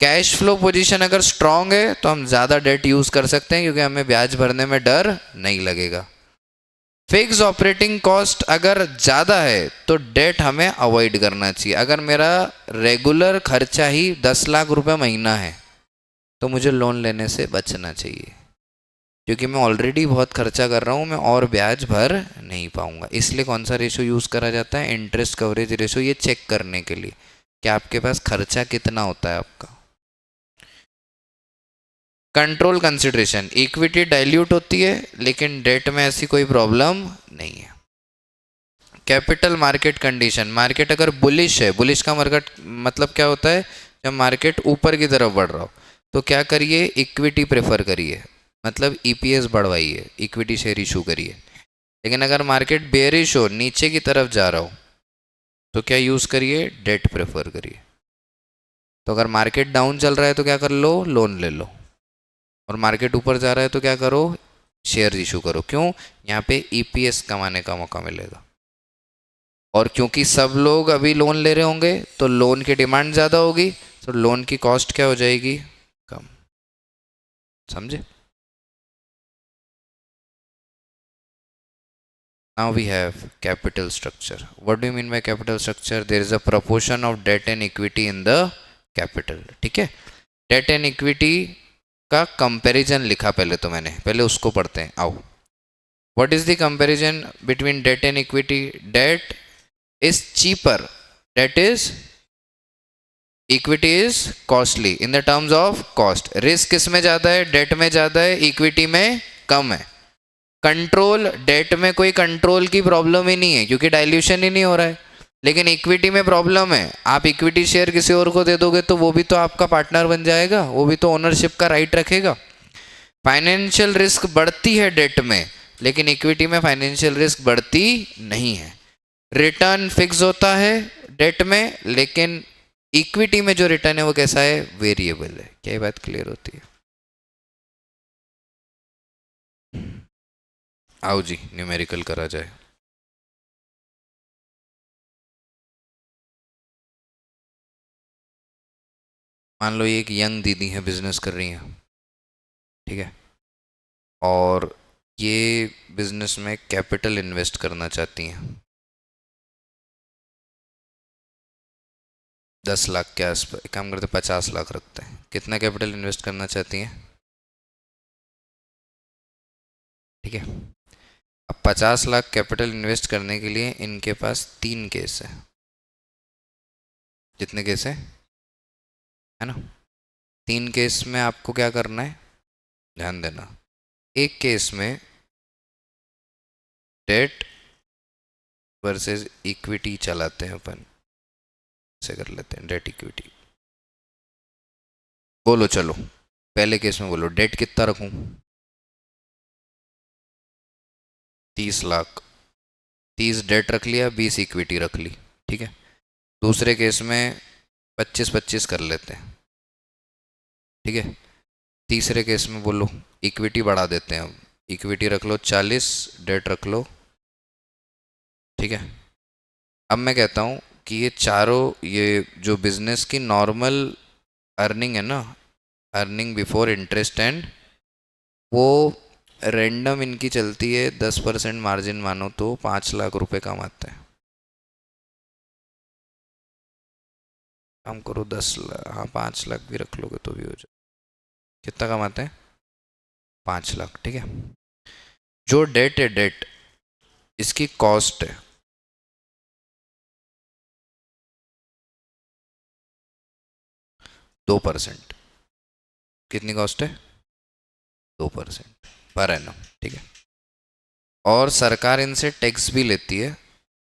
कैश फ्लो पोजीशन अगर स्ट्रांग है तो हम ज़्यादा डेट यूज़ कर सकते हैं क्योंकि हमें ब्याज भरने में डर नहीं लगेगा। फिक्स ऑपरेटिंग कॉस्ट अगर ज़्यादा है तो डेट हमें अवॉइड करना चाहिए। अगर मेरा रेगुलर खर्चा ही 10 लाख रुपए महीना है तो मुझे लोन लेने से बचना चाहिए, क्योंकि मैं ऑलरेडी बहुत खर्चा कर रहा हूँ, मैं और ब्याज भर नहीं पाऊंगा। इसलिए कौन सा रेशो यूज़ करा जाता है, इंटरेस्ट कवरेज रेशो, ये चेक करने के लिए कि आपके पास खर्चा कितना होता है आपका। कंट्रोल कंसिडरेशन, इक्विटी डाइल्यूट होती है लेकिन डेट में ऐसी कोई प्रॉब्लम नहीं है। कैपिटल मार्केट कंडीशन, मार्केट अगर बुलिश है, बुलिश का मार्केट मतलब क्या होता है, जब मार्केट ऊपर की तरफ बढ़ रहा हो तो क्या करिए, इक्विटी प्रेफर करिए, मतलब ईपीएस बढ़वाइए, इक्विटी शेयर इशू करिए। लेकिन अगर मार्केट बेरिश हो, नीचे की तरफ जा रहा हो, तो क्या यूज़ करिए, डेट प्रेफर करिए। तो अगर मार्केट डाउन चल रहा है तो क्या कर लो, लोन ले लो, और मार्केट ऊपर जा रहा है तो क्या करो, शेयर इशू करो। क्यों, यहाँ पे ईपीएस कमाने का मौका मिलेगा। और क्योंकि सब लोग अभी लोन ले रहे होंगे तो लोन की डिमांड ज़्यादा होगी, तो लोन की कॉस्ट क्या हो जाएगी, कम। समझे। Now we have capital structure. What do you mean by capital structure? There is a proportion of debt and equity in the capital. ठीक है, डेट एंड इक्विटी का कंपैरिजन लिखा पहले तो मैंने, पहले उसको पढ़ते हैं आओ। What is the comparison between debt and equity, debt is cheaper, debt is, equity is costly in the terms of cost. Risk किसमें ज़्यादा है, डेट में ज़्यादा है, इक्विटी में कम है। कंट्रोल, डेट में कोई कंट्रोल की प्रॉब्लम ही नहीं है क्योंकि डाइल्यूशन ही नहीं हो रहा है, लेकिन इक्विटी में प्रॉब्लम है। आप इक्विटी शेयर किसी और को दे दोगे तो वो भी तो आपका पार्टनर बन जाएगा, वो भी तो ओनरशिप का राइट रखेगा। फाइनेंशियल रिस्क बढ़ती है डेट में, लेकिन इक्विटी में फाइनेंशियल रिस्क बढ़ती नहीं है। रिटर्न फिक्स होता है डेट में, लेकिन इक्विटी में जो रिटर्न है वो कैसा है, वेरिएबल है। क्या ये बात क्लियर होती है। आओ जी न्यूमेरिकल करा जाए। मान लो ये एक यंग दीदी है, बिजनेस कर रही हैं, ठीक है, और ये बिजनेस में कैपिटल इन्वेस्ट करना चाहती हैं 10 लाख के आसपास, एक काम करते 50 लाख रखते हैं। कितना कैपिटल इन्वेस्ट करना चाहती हैं, ठीक है। अब 50 लाख कैपिटल इन्वेस्ट करने के लिए इनके पास 3 केस है। कितने केस है ना, तीन केस में आपको क्या करना है, ध्यान देना। एक केस में डेट वर्सेस इक्विटी चलाते हैं अपन, ऐसे कर लेते हैं, डेट इक्विटी। बोलो चलो, पहले केस में बोलो डेट कितना रखूं, 30 लाख। 30 डेट रख लिया, 20 इक्विटी रख ली, ठीक है। दूसरे केस में 25-25 कर लेते हैं, ठीक है। तीसरे केस में बोलो इक्विटी बढ़ा देते हैं, अब इक्विटी रख लो 40, डेट रख लो, ठीक है। अब मैं कहता हूँ कि ये चारों, ये जो बिजनेस की नॉर्मल अर्निंग है ना, अर्निंग बिफोर इंटरेस्ट एंड, वो रैंडम इनकी चलती है, 10% मार्जिन मानो तो 5 लाख रुपए कमाते हैं। काम करो 10 लाख, हाँ 5 लाख भी रख लोगे तो भी हो जाए। कितना कमाते हैं, 5 लाख, ठीक है। जो डेट है, डेट इसकी कॉस्ट है 2%। कितनी कॉस्ट है, 2% पर एनम, ठीक है। और सरकार इनसे टैक्स भी लेती है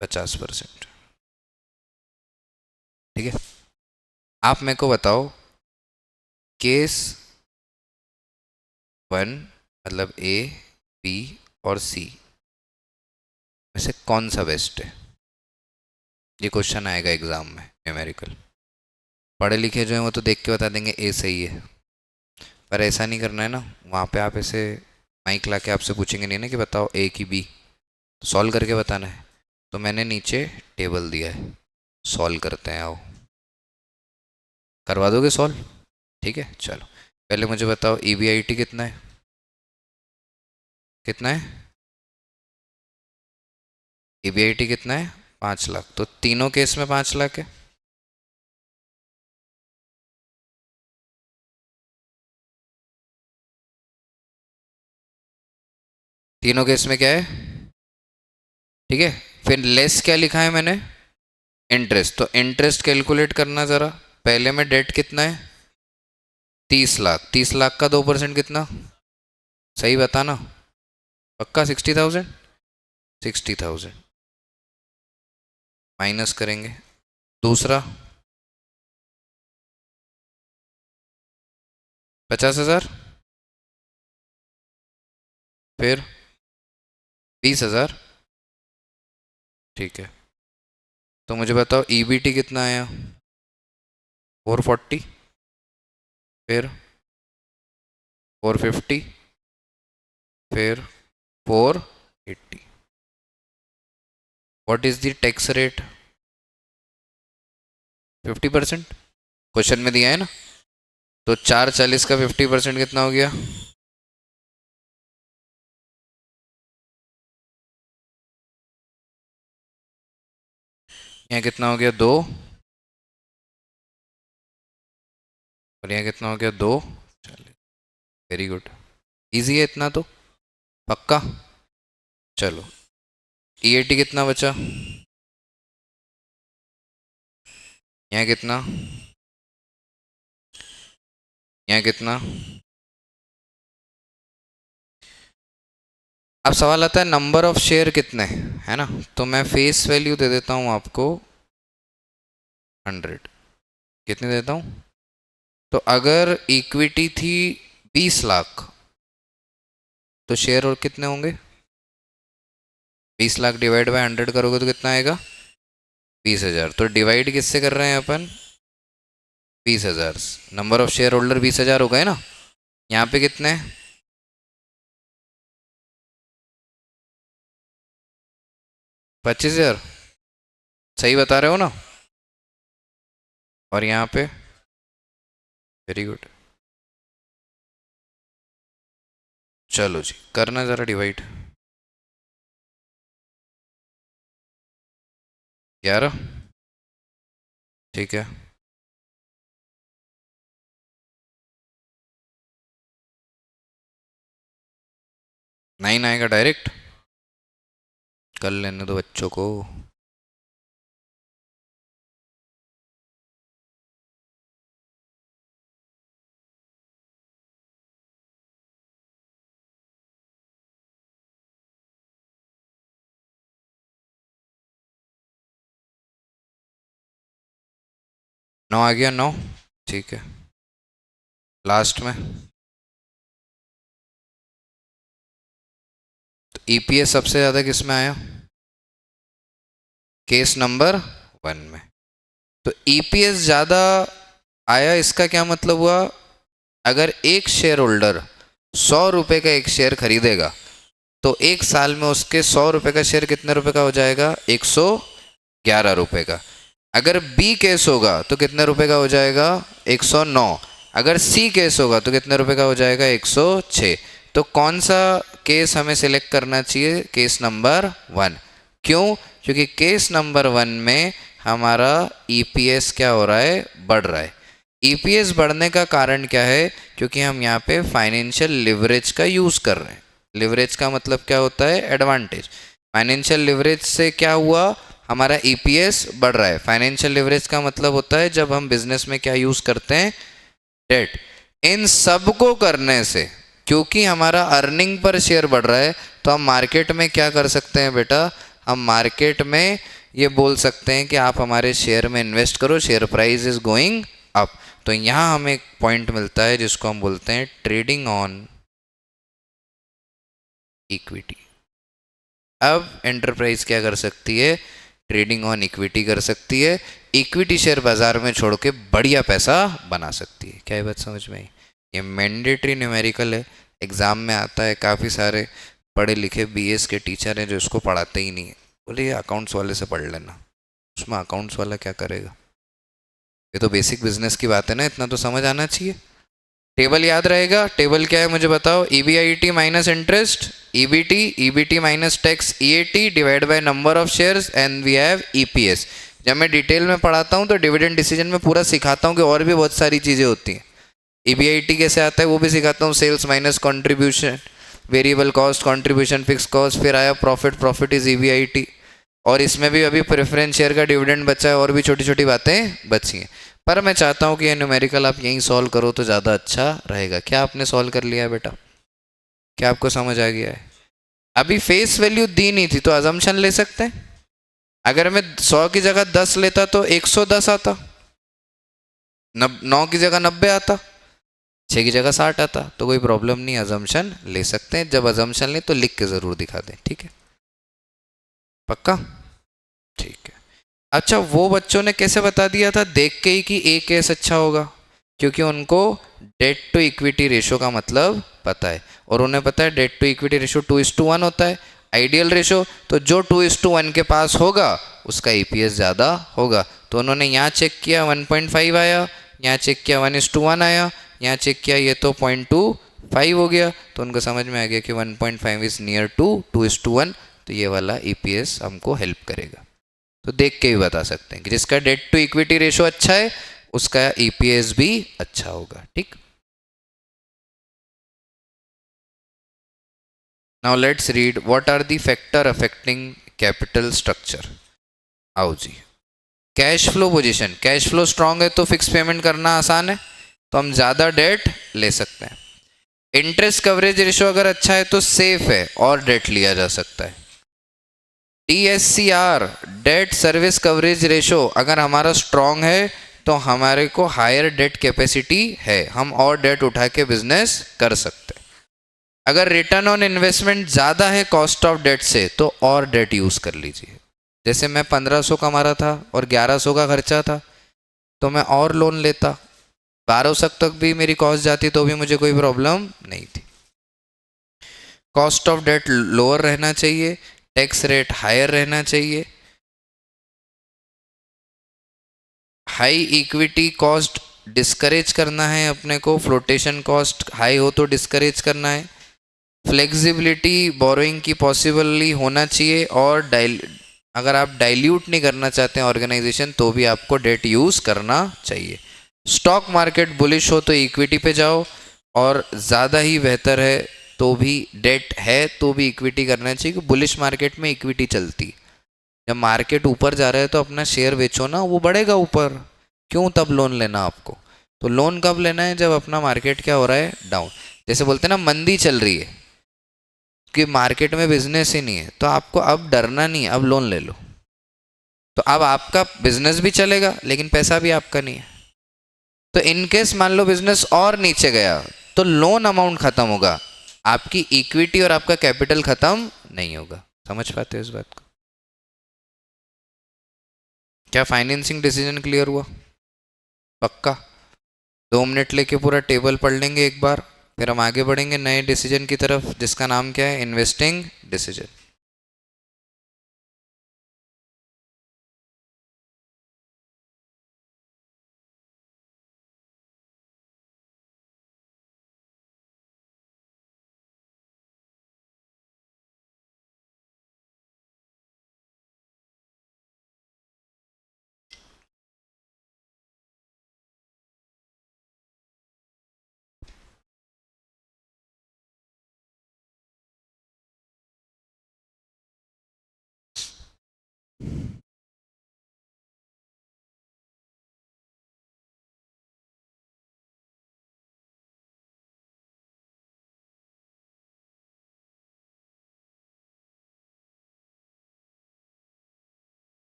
50%, ठीक है। आप मेरे को बताओ, केस 1 मतलब ए, बी और सी में से कौन सा बेस्ट है, ये क्वेश्चन आएगा एग्जाम में न्यूमेरिकल। पढ़े लिखे जो हैं वो तो देख के बता देंगे ए सही है, पर ऐसा नहीं करना है ना। वहाँ पे आप ऐसे माइक ला के आपसे पूछेंगे नहीं ना कि बताओ ए की बी, तो सॉल्व करके बताना है। तो मैंने नीचे टेबल दिया है, सॉल्व करते हैं, आओ करवा दोगे सॉल्व, ठीक है। चलो पहले मुझे बताओ EBIT कितना है, कितना है EBIT कितना है, 5 लाख। तो तीनों केस में 5 लाख है, तीनों केस में क्या है, ठीक है। फिर लेस क्या लिखा है मैंने, इंटरेस्ट। तो इंटरेस्ट कैलकुलेट करना ज़रा। पहले में डेट कितना है, 30 लाख। 30 लाख का 2% कितना, सही बताना, पक्का 60,000। 60,000 माइनस करेंगे। दूसरा 50,000, फिर 20,000, ठीक है। तो मुझे बताओ EBT कितना आया, 440, फिर 450, फिर 480। What is the tax rate, 50%, question में दिया है ना। तो 440 का 50% कितना हो गया, यहाँ कितना हो गया 2, और यहाँ कितना हो गया 2। चलिए वेरी गुड, इजी है इतना तो, पक्का। चलो EAT कितना बचा, यहाँ कितना, यहाँ कितना। अब सवाल आता है नंबर ऑफ शेयर कितने है ना, तो मैं फेस वैल्यू दे देता हूँ आपको 100। कितनी देता हूँ, तो अगर इक्विटी थी 20 लाख, तो शेयर और कितने होंगे, 20 लाख डिवाइड बाय 100 करोगे तो कितना आएगा, 20,000। तो डिवाइड किससे कर रहे हैं अपन, 20,000। नंबर ऑफ शेयर होल्डर 20,000 हो गए ना। यहाँ पे कितने, 25,000, सही बता रहे हो ना। और यहाँ पे वेरी गुड। चलो जी करना ज़रा डिवाइड, 11, ठीक है। 9 आएगा डायरेक्ट, कर लेने दो बच्चों को। 9 आ गया, 9, ठीक है। लास्ट में तो ईपीएस सबसे ज़्यादा किस में आया? केस नंबर 1 में। तो ईपीएस ज़्यादा आया, इसका क्या मतलब हुआ? अगर एक शेयर होल्डर 100 रुपये का एक शेयर खरीदेगा तो एक साल में उसके 100 रुपये का शेयर कितने रुपए का हो जाएगा? 111 रुपये का। अगर बी केस होगा तो कितने रुपए का हो जाएगा? 109। अगर सी केस होगा तो कितने रुपए का हो जाएगा? 106। तो कौन सा केस हमें सिलेक्ट करना चाहिए? Case number 1। क्यों? क्योंकि केस नंबर 1 में हमारा ईपीएस क्या हो रहा है? बढ़ रहा है। ईपीएस बढ़ने का कारण क्या है? क्योंकि हम यहाँ पे फाइनेंशियल लिवरेज का यूज़ कर रहे हैं। लिवरेज का मतलब क्या होता है? एडवांटेज। फाइनेंशियल लिवरेज से क्या हुआ? हमारा ईपीएस बढ़ रहा है। फाइनेंशियल लिवरेज का मतलब होता है जब हम बिजनेस में क्या यूज़ करते हैं? डेट। इन सब को करने से, क्योंकि हमारा अर्निंग पर शेयर बढ़ रहा है, तो हम मार्केट में क्या कर सकते हैं बेटा? हम मार्केट में ये बोल सकते हैं कि आप हमारे शेयर में इन्वेस्ट करो, share price is going up. तो यहाँ हमें एक पॉइंट मिलता है जिसको हम बोलते हैं ट्रेडिंग ऑन इक्विटी। अब एंटरप्राइज क्या कर सकती है? ट्रेडिंग ऑन इक्विटी कर सकती है। इक्विटी शेयर बाजार में छोड़ के बढ़िया पैसा बना सकती है। क्या ये बात समझ में आई? ये मैंडेटरी न्यूमेरिकल है, एग्ज़ाम में आता है। काफ़ी सारे पढ़े लिखे बीएस के टीचर हैं जो इसको पढ़ाते ही नहीं है। बोले ये अकाउंट्स वाले से पढ़ लेना, उसमें अकाउंट्स वाला क्या करेगा? ये तो बेसिक बिजनेस की बात है ना, इतना तो समझ आना चाहिए। टेबल याद रहेगा? टेबल क्या है मुझे बताओ? EBIT minus interest, EBT, EBT minus tax EAT divide by number of shares, and we have EPS. जब मैं डिटेल में पढ़ाता हूँ तो डिविडेंड डिसीजन में पूरा सिखाता हूँ कि और भी बहुत सारी चीज़ें होती हैं। ईबीआईटी कैसे आता है वो भी सिखाता हूँ। Sales minus contribution, variable cost, contribution, fix cost, फिर आया प्रॉफिट, प्रॉफिट इज ईबीआईटी। और इसमें भी अभी प्रेफरेंस शेयर का डिविडेंड बचा है, और भी छोटी छोटी बातें बची हैं। पर मैं चाहता हूँ कि ये न्यूमेरिकल आप यहीं सॉल्व करो तो ज़्यादा अच्छा रहेगा। क्या आपने सॉल्व कर लिया है बेटा? क्या आपको समझ आ गया है? अभी फेस वैल्यू दी नहीं थी तो अजम्पशन ले सकते हैं। अगर मैं 100 की जगह 10 लेता तो 110 आता, 9 की जगह 90 आता, 6 की जगह 60 आता। तो कोई प्रॉब्लम नहीं, अजम्पशन ले सकते हैं। जब अजम्पशन ले तो लिख के ज़रूर दिखा दें, ठीक है? पक्का? ठीक है। अच्छा, वो बच्चों ने कैसे बता दिया था देख के ही कि ए केस अच्छा होगा? क्योंकि उनको डेट टू इक्विटी रेशो का मतलब पता है, और उन्हें पता है डेट टू इक्विटी रेशो 2:1 होता है, आइडियल रेशो। तो जो 2:1 के पास होगा उसका ईपीएस ज़्यादा होगा। तो उन्होंने यहाँ चेक किया 1.5 आया, यहाँ चेक किया 1:1 आया, यहाँ चेक किया ये तो 0.25 हो गया। तो उनको समझ में आ गया कि 1.5 इज़ नियर टू 2:1, तो ये वाला ईपीएस हमको हेल्प करेगा। तो देख के भी बता सकते हैं कि जिसका डेट टू इक्विटी रेशो अच्छा है उसका ईपीएस भी अच्छा होगा, ठीक? Now let's read what are the factor affecting capital structure. आओ जी। Cash flow position, cash flow strong है तो फिक्स पेमेंट करना आसान है, तो हम ज़्यादा डेट ले सकते हैं। इंटरेस्ट कवरेज रेशो अगर अच्छा है तो सेफ है और डेट लिया जा सकता है। DSCR, debt service coverage ratio, अगर हमारा स्ट्रांग है तो हमारे को हायर डेट कैपेसिटी है, हम और डेट उठा के बिजनेस कर सकते हैं। अगर रिटर्न ऑन इन्वेस्टमेंट ज़्यादा है कॉस्ट ऑफ डेट से तो और डेट यूज़ कर लीजिए। जैसे मैं 1500 कमा रहा था और 1100 का खर्चा था तो मैं और लोन लेता, 1200 तक भी मेरी कॉस्ट जाती तो भी मुझे कोई प्रॉब्लम नहीं थी। कॉस्ट ऑफ डेट लोअर रहना चाहिए, टैक्स रेट हायर रहना चाहिए, हाई इक्विटी कॉस्ट डिस्करेज करना है अपने को, फ्लोटेशन कॉस्ट हाई हो तो डिस्करेज करना है, फ्लेक्सिबिलिटी बोरोइंग की पॉसिबली होना चाहिए, और अगर आप डाइल्यूट नहीं करना चाहते हैं ऑर्गेनाइजेशन तो भी आपको डेट यूज़ करना चाहिए। स्टॉक मार्केट बुलिश हो तो इक्विटी पे जाओ, और ज़्यादा ही बेहतर है तो भी डेट है तो भी इक्विटी करना चाहिए, कि बुलिश मार्केट में इक्विटी चलती। जब मार्केट ऊपर जा रहा है तो अपना शेयर बेचो ना, वो बढ़ेगा ऊपर, क्यों तब लोन लेना आपको? तो लोन कब लेना है? जब अपना मार्केट क्या हो रहा है? डाउन। जैसे बोलते हैं ना मंदी चल रही है कि मार्केट में बिजनेस ही नहीं है, तो आपको अब डरना नहीं है, अब लोन ले लो। तो अब आपका बिजनेस भी चलेगा लेकिन पैसा भी आपका नहीं है। तो इनकेस मान लो बिजनेस और नीचे गया तो लोन अमाउंट खत्म होगा, आपकी इक्विटी और आपका कैपिटल खत्म नहीं होगा। समझ पाते हो इस बात को? क्या फाइनेंसिंग डिसीजन क्लियर हुआ? पक्का? 2 मिनट लेके पूरा टेबल पढ़ लेंगे एक बार, फिर हम आगे बढ़ेंगे नए डिसीजन की तरफ जिसका नाम क्या है? Investing decision.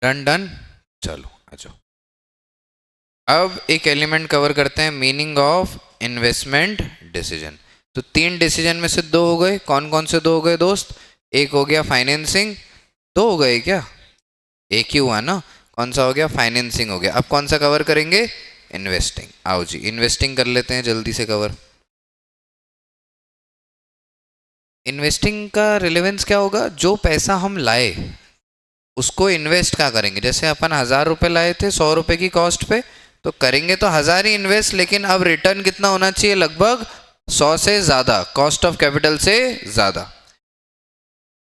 डन डन, चलो आ जाओ। अब एक एलिमेंट कवर करते हैं, मीनिंग ऑफ इन्वेस्टमेंट डिसीजन। तो 3 डिसीजन में से 2 हो गए, कौन कौन से 2 हो गए दोस्त? एक हो गया फाइनेंसिंग, 2 हो गए क्या? एक ही हुआ ना? कौन सा हो गया? फाइनेंसिंग हो गया। अब कौन सा कवर करेंगे? इन्वेस्टिंग। आओ जी इन्वेस्टिंग कर लेते हैं जल्दी से कवर। इन्वेस्टिंग का रिलेवेंस क्या होगा? जो पैसा हम लाए उसको इन्वेस्ट क्या करेंगे? जैसे अपन 1000 रुपये लाए थे 100 रुपये की कॉस्ट पे, तो करेंगे तो 1000 ही इन्वेस्ट, लेकिन अब रिटर्न कितना होना चाहिए? लगभग 100 से ज़्यादा, कॉस्ट ऑफ कैपिटल से ज़्यादा।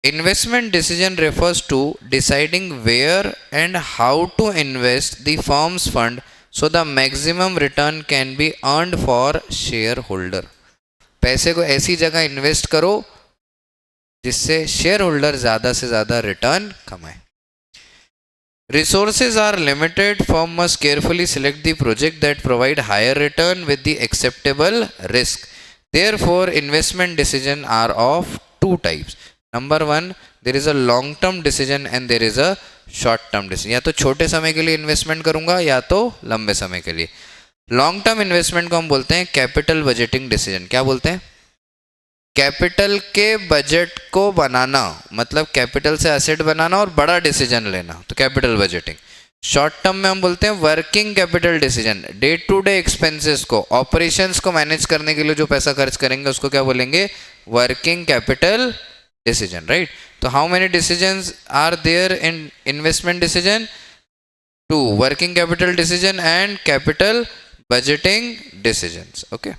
Investment decision refers to deciding where and how to invest the firm's fund so the maximum return can be earned for shareholder। पैसे को ऐसी जगह इन्वेस्ट करो जिससे शेयर होल्डर ज़्यादा से ज़्यादा रिटर्न कमाए। Resources are limited, firm must carefully select the project that provide higher return with the acceptable risk। Therefore investment decision are of 2 types। Number 1, there is a long term decision and there is a short term decision। या तो छोटे समय के लिए इन्वेस्टमेंट करूंगा या तो लंबे समय के लिए। लॉन्ग टर्म इन्वेस्टमेंट को हम बोलते हैं कैपिटल बजटिंग डिसीजन। क्या बोलते हैं? कैपिटल के बजट को बनाना, मतलब कैपिटल से एसेट बनाना और बड़ा डिसीजन लेना, तो कैपिटल बजटिंग। शॉर्ट टर्म में हम बोलते हैं working capital decision. Day to day expenses को, ऑपरेशंस को मैनेज करने के लिए जो पैसा खर्च करेंगे उसको क्या बोलेंगे? Working capital decision, right? So how many decisions are there in investment decision? 2, working capital decision and capital budgeting decisions। Okay,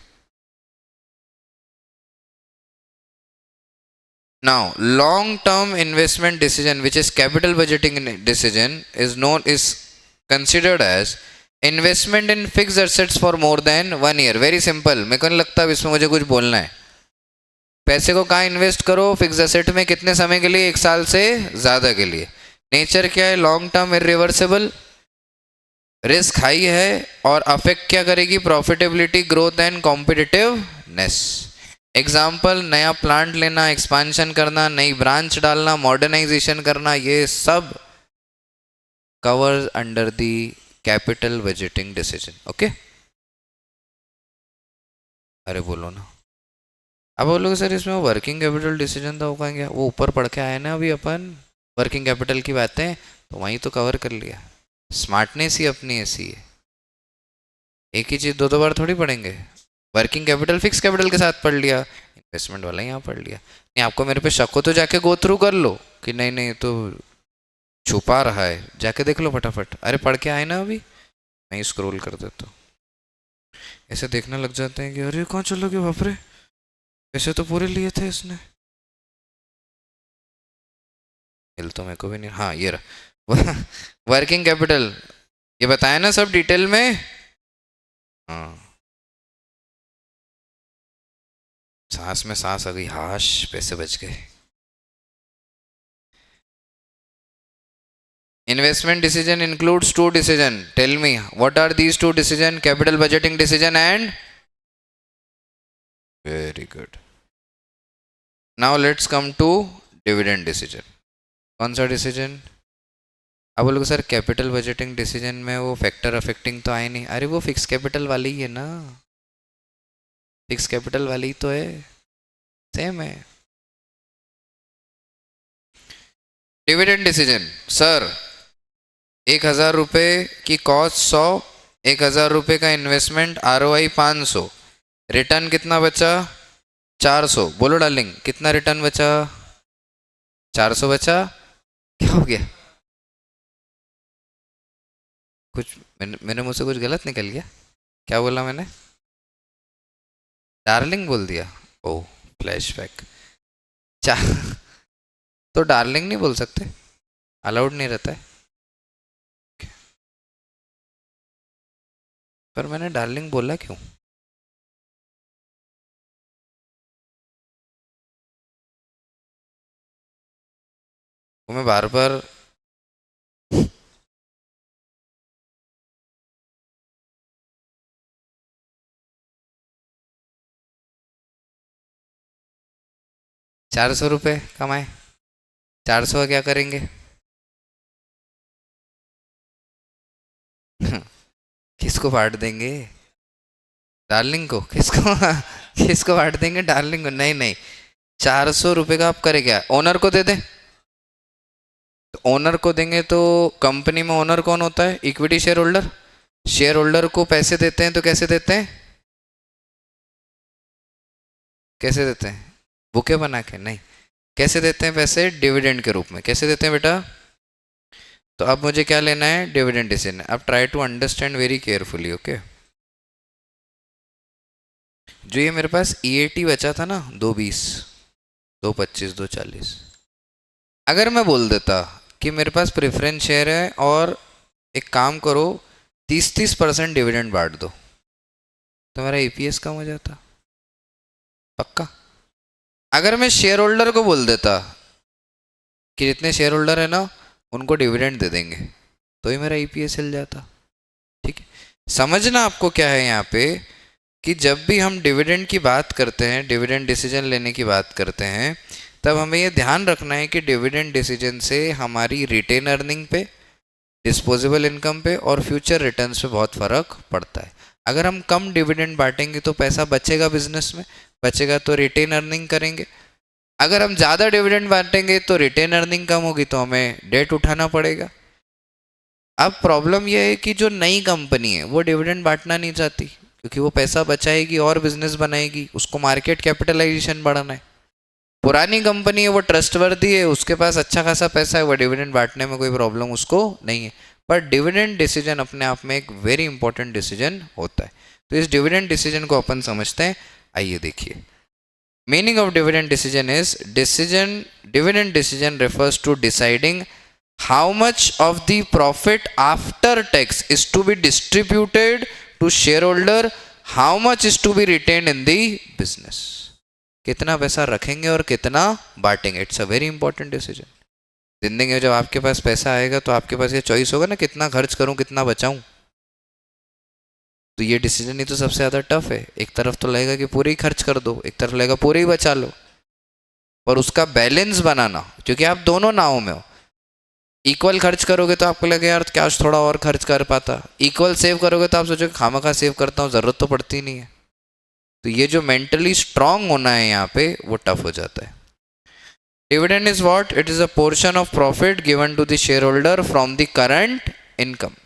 now long term investment decision which is capital budgeting decision is considered as investment in fixed assets for more than 1 year। very simple, मेरे को नहीं लगता अब इसमें मुझे कुछ बोलना है। पैसे को कहाँ इन्वेस्ट करो? फिक्स एसेट में। कितने समय के लिए? 1 साल से ज़्यादा के लिए। नेचर क्या है? Long term, irreversible, risk high है और अफेक्ट क्या करेगी? Profitability, growth and competitiveness. Example, नया प्लांट लेना, एक्सपांशन करना, नई ब्रांच डालना, मॉडर्नाइजेशन करना, ये सब covers under the capital budgeting decision. Okay, अरे बोलो ना। अब बोलोगे सर इसमें वर्किंग कैपिटल डिसीजन था, वो कहेंगे वो ऊपर पढ़ के आए ना अभी अपन वर्किंग कैपिटल की बातें, तो वहीं तो कवर कर लिया। स्मार्टनेस ही अपनी ऐसी है, एक ही चीज़ 2 बार थोड़ी पढ़ेंगे। वर्किंग कैपिटल फिक्स कैपिटल के साथ पढ़ लिया, इन्वेस्टमेंट वाला यहाँ पढ़ लिया। नहीं आपको मेरे पे शक हो तो जाके गो थ्रू कर लो कि नहीं नहीं तो छुपा रहा है, जाके देख लो फटाफट। अरे पढ़ के आए ना अभी, मैं स्क्रॉल कर देता हूँ। ऐसे देखने लग जाते हैं कि अरे कहाँ चलोगे बाप रे, पैसे तो पूरे लिए थे इसने। मिल तो मेरे को भी नहीं। हाँ ये रहा वर्किंग कैपिटल, ये बताया ना सब डिटेल में। हाँ, सांस में सांस आ गई, हाश पैसे बच गए। Investment decision includes two decision. Tell me, what are these two decision? Capital budgeting decision and very good. Now let's come to dividend decision. कौन सा decision? अब बोलोगे सर कैपिटल बजटिंग डिसीजन में वो फैक्टर अफेक्टिंग तो आए नहीं. अरे वो फिक्स कैपिटल वाली ही है ना, फिक्स कैपिटल वाली ही तो है, सेम है. डिविडेंड डिसीजन, सर 1,000 रुपये की कॉस्ट 100, 1,000 रुपये का इन्वेस्टमेंट, ROI 500, रिटर्न कितना बचा 400. बोलो डार्लिंग कितना रिटर्न बचा? 400 बचा. क्या हो गया? कुछ मेरे मुंह से कुछ गलत निकल गया? क्या बोला मैंने? डार्लिंग बोल दिया. ओ फ्लैशबैक. तो डार्लिंग नहीं बोल सकते, अलाउड नहीं रहता है. पर मैंने डार्लिंग बोला क्यों? वो मैं बार बार 400 रुपये कमाए, 400 का क्या करेंगे? किसको बांट देंगे? डार्लिंग को. किसको किसको बांट देंगे? डार्लिंग को. नहीं नहीं, 400 रुपये का आप करें क्या? ओनर को दे दें. तो ओनर को देंगे तो कंपनी में ओनर कौन होता है? Equity share holder. Share holder को पैसे देते हैं तो कैसे देते हैं? कैसे देते हैं? बुके बना के? नहीं. कैसे देते हैं पैसे? डिविडेंड के रूप में. कैसे देते हैं बेटा? तो अब मुझे क्या लेना है? Dividend decision. अब try to understand very carefully. Okay, जो ये मेरे पास EAT बचा था ना, 220, 225, 240, अगर मैं बोल देता कि मेरे पास प्रेफरेंस शेयर है और एक काम करो 30-30% डिविडेंड बांट दो, तो मेरा EPS कम हो जाता पक्का. अगर मैं शेयर होल्डर को बोल देता कि जितने शेयर होल्डर है ना उनको डिविडेंड दे देंगे, तो ही मेरा EPS हिल जाता. ठीक है, समझना आपको क्या है यहाँ पे कि जब भी हम डिविडेंड की बात करते हैं, डिविडेंड डिसीजन लेने की बात करते हैं, तब हमें ये ध्यान रखना है कि डिविडेंड डिसीजन से हमारी रिटेन अर्निंग पे, डिस्पोजेबल इनकम पे और फ्यूचर रिटर्न्स पे बहुत फ़र्क पड़ता है. अगर हम कम डिविडेंड बांटेंगे तो पैसा बचेगा, बिजनेस में बचेगा तो रिटेन अर्निंग करेंगे. अगर हम ज़्यादा डिविडेंड बांटेंगे तो रिटेन अर्निंग कम होगी तो हमें डेट उठाना पड़ेगा. अब प्रॉब्लम यह है कि जो नई कंपनी है वो डिविडेंड बांटना नहीं चाहती, क्योंकि वो पैसा बचाएगी और बिजनेस बनाएगी, उसको मार्केट कैपिटलाइजेशन बढ़ाना है. पुरानी कंपनी है, वो ट्रस्टवर्दी है, उसके पास अच्छा खासा पैसा है, वो डिविडेंड बांटने में कोई प्रॉब्लम उसको नहीं है. पर डिविडेंड डिसीजन अपने आप में एक वेरी इंपॉर्टेंट डिसीजन होता है. तो इस डिविडेंड डिसीजन को अपन समझते हैं. आइए देखिए, meaning of dividend decision is dividend decision refers to deciding how much of the profit after tax is to be distributed to shareholder, how much is to be retained in the business. कितना पैसा रखेंगे और कितना बांटेंगे. It's a very important decision. जिंदगी में जब आपके पास पैसा आएगा तो आपके पास ये चॉइस होगा ना, कितना खर्च करूं कितना बचाऊं. तो ये डिसीजन ही तो सबसे ज़्यादा टफ है. एक तरफ तो लगेगा कि पूरे ही खर्च कर दो, एक तरफ लगेगा पूरे ही बचा लो, पर उसका बैलेंस बनाना, क्योंकि आप दोनों नावों में हो. इक्वल खर्च करोगे तो आपको लगेगा यार क्या थोड़ा और खर्च कर पाता. इक्वल सेव करोगे तो आप सोचोगे खामखा सेव करता हूँ, ज़रूरत तो पड़ती नहीं है. तो ये जो मेंटली स्ट्रांग होना है यहाँ पे वो टफ हो जाता है. Dividend is what? It is a portion of profit given to the share holder from the current income.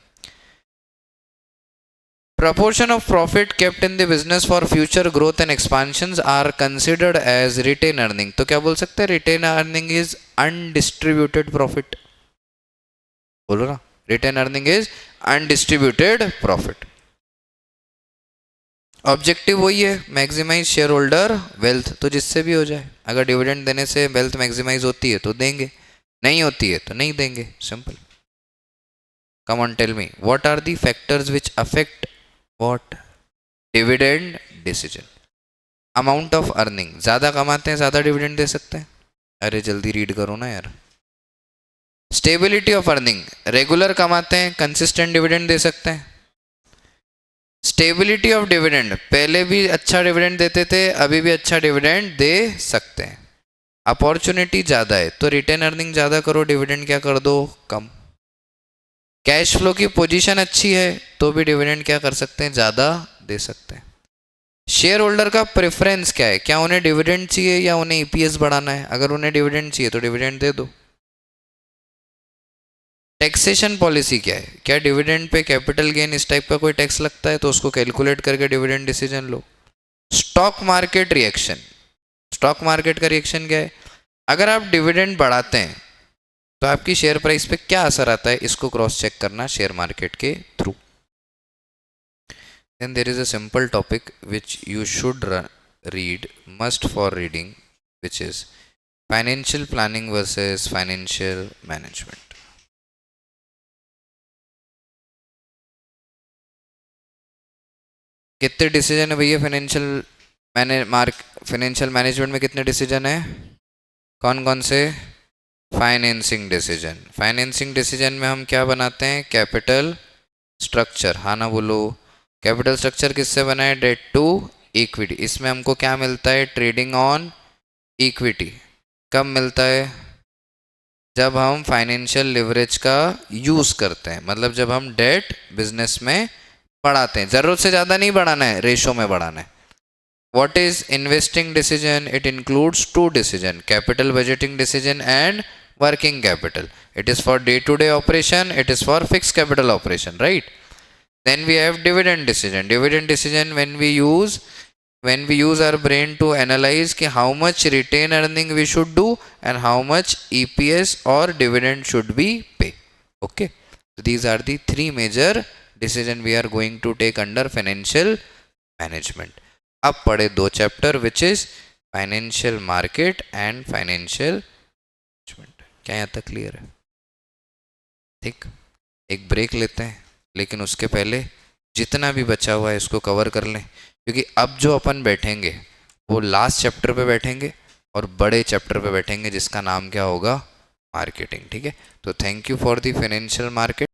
Proportion of profit kept in the business for future growth and expansions are considered as retain earning. तो क्या बोल सकते हैं? Retain earning is undistributed profit. बोलो ना, retain earning is undistributed profit. Objective वही है, मैक्सिमाइज शेयर होल्डर वेल्थ. तो जिससे भी हो जाए, अगर डिविडेंड देने से वेल्थ मैक्सिमाइज होती है तो देंगे, नहीं होती है तो नहीं देंगे. Simple. Come on tell me, what are the factors which affect What? Dividend decision. Amount of earning. ज़्यादा कमाते हैं ज़्यादा डिविडेंड दे सकते हैं. अरे जल्दी रीड करो ना यार. स्टेबिलिटी ऑफ अर्निंग, रेगुलर कमाते हैं, कंसिस्टेंट डिविडेंड दे सकते हैं। स्टेबिलिटी ऑफ डिविडेंड, पहले भी अच्छा डिविडेंड देते थे, अभी भी अच्छा डिविडेंड दे सकते हैं। अपॉर्चुनिटी ज़्यादा है तो रिटेन अर्निंग ज़्यादा करो, डिविडेंड क्या कर दो, कम। कैश फ्लो की पोजीशन अच्छी है तो भी डिविडेंड क्या कर सकते हैं, ज़्यादा दे सकते हैं। शेयर होल्डर का प्रेफरेंस क्या है, क्या उन्हें डिविडेंड चाहिए या उन्हें ईपीएस बढ़ाना है? अगर उन्हें डिविडेंड चाहिए तो डिविडेंड दे दो। टैक्सेशन पॉलिसी क्या है, क्या डिविडेंड पे कैपिटल गेन इस टाइप का कोई टैक्स लगता है तो उसको कैलकुलेट करके डिविडेंड डिसीजन लो। Stock market reaction, stock market का रिएक्शन क्या है, अगर आप डिविडेंड बढ़ाते हैं तो आपकी शेयर प्राइस पे क्या असर आता है, इसको क्रॉस चेक करना शेयर मार्केट के through. Then there is a simple topic which you should read, must for reading, which is financial planning versus financial management. कितने डिसीजन है भैया फाइनेंशियल मैनेजमेंट में, कितने डिसीजन है, कौन कौन से? Financing decision. फाइनेंसिंग डिसीजन में हम क्या बनाते हैं, कैपिटल स्ट्रक्चर। हाँ ना बोलो, कैपिटल स्ट्रक्चर किससे बना है, डेट टू इक्विटी। इसमें हमको क्या मिलता है, ट्रेडिंग ऑन इक्विटी। कब मिलता है, जब हम फाइनेंशियल लिवरेज का यूज़ करते हैं, मतलब जब हम डेट बिजनेस में बढ़ाते हैं। ज़रूरत से ज़्यादा नहीं बढ़ाना है, रेशो में बढ़ाना है। What is investing decision? It includes two decision, capital budgeting decision and working capital. It is for day-to-day operation, it is for fixed capital operation, right? Then we have dividend decision. Dividend decision when we use our brain to analyze कि how much retain earning we should do and how much EPS or dividend should we pay. Okay, so these are the three major decision we are going to take under financial management. अब पढ़े दो chapter which is financial market and financial management. क्या यहाँ तक क्लियर है? ठीक, एक ब्रेक लेते हैं, लेकिन उसके पहले जितना भी बचा हुआ है इसको कवर कर लें, क्योंकि अब जो अपन बैठेंगे वो लास्ट चैप्टर पे बैठेंगे और बड़े चैप्टर पे बैठेंगे जिसका नाम क्या होगा, मार्केटिंग। ठीक है, तो thank you for the financial market.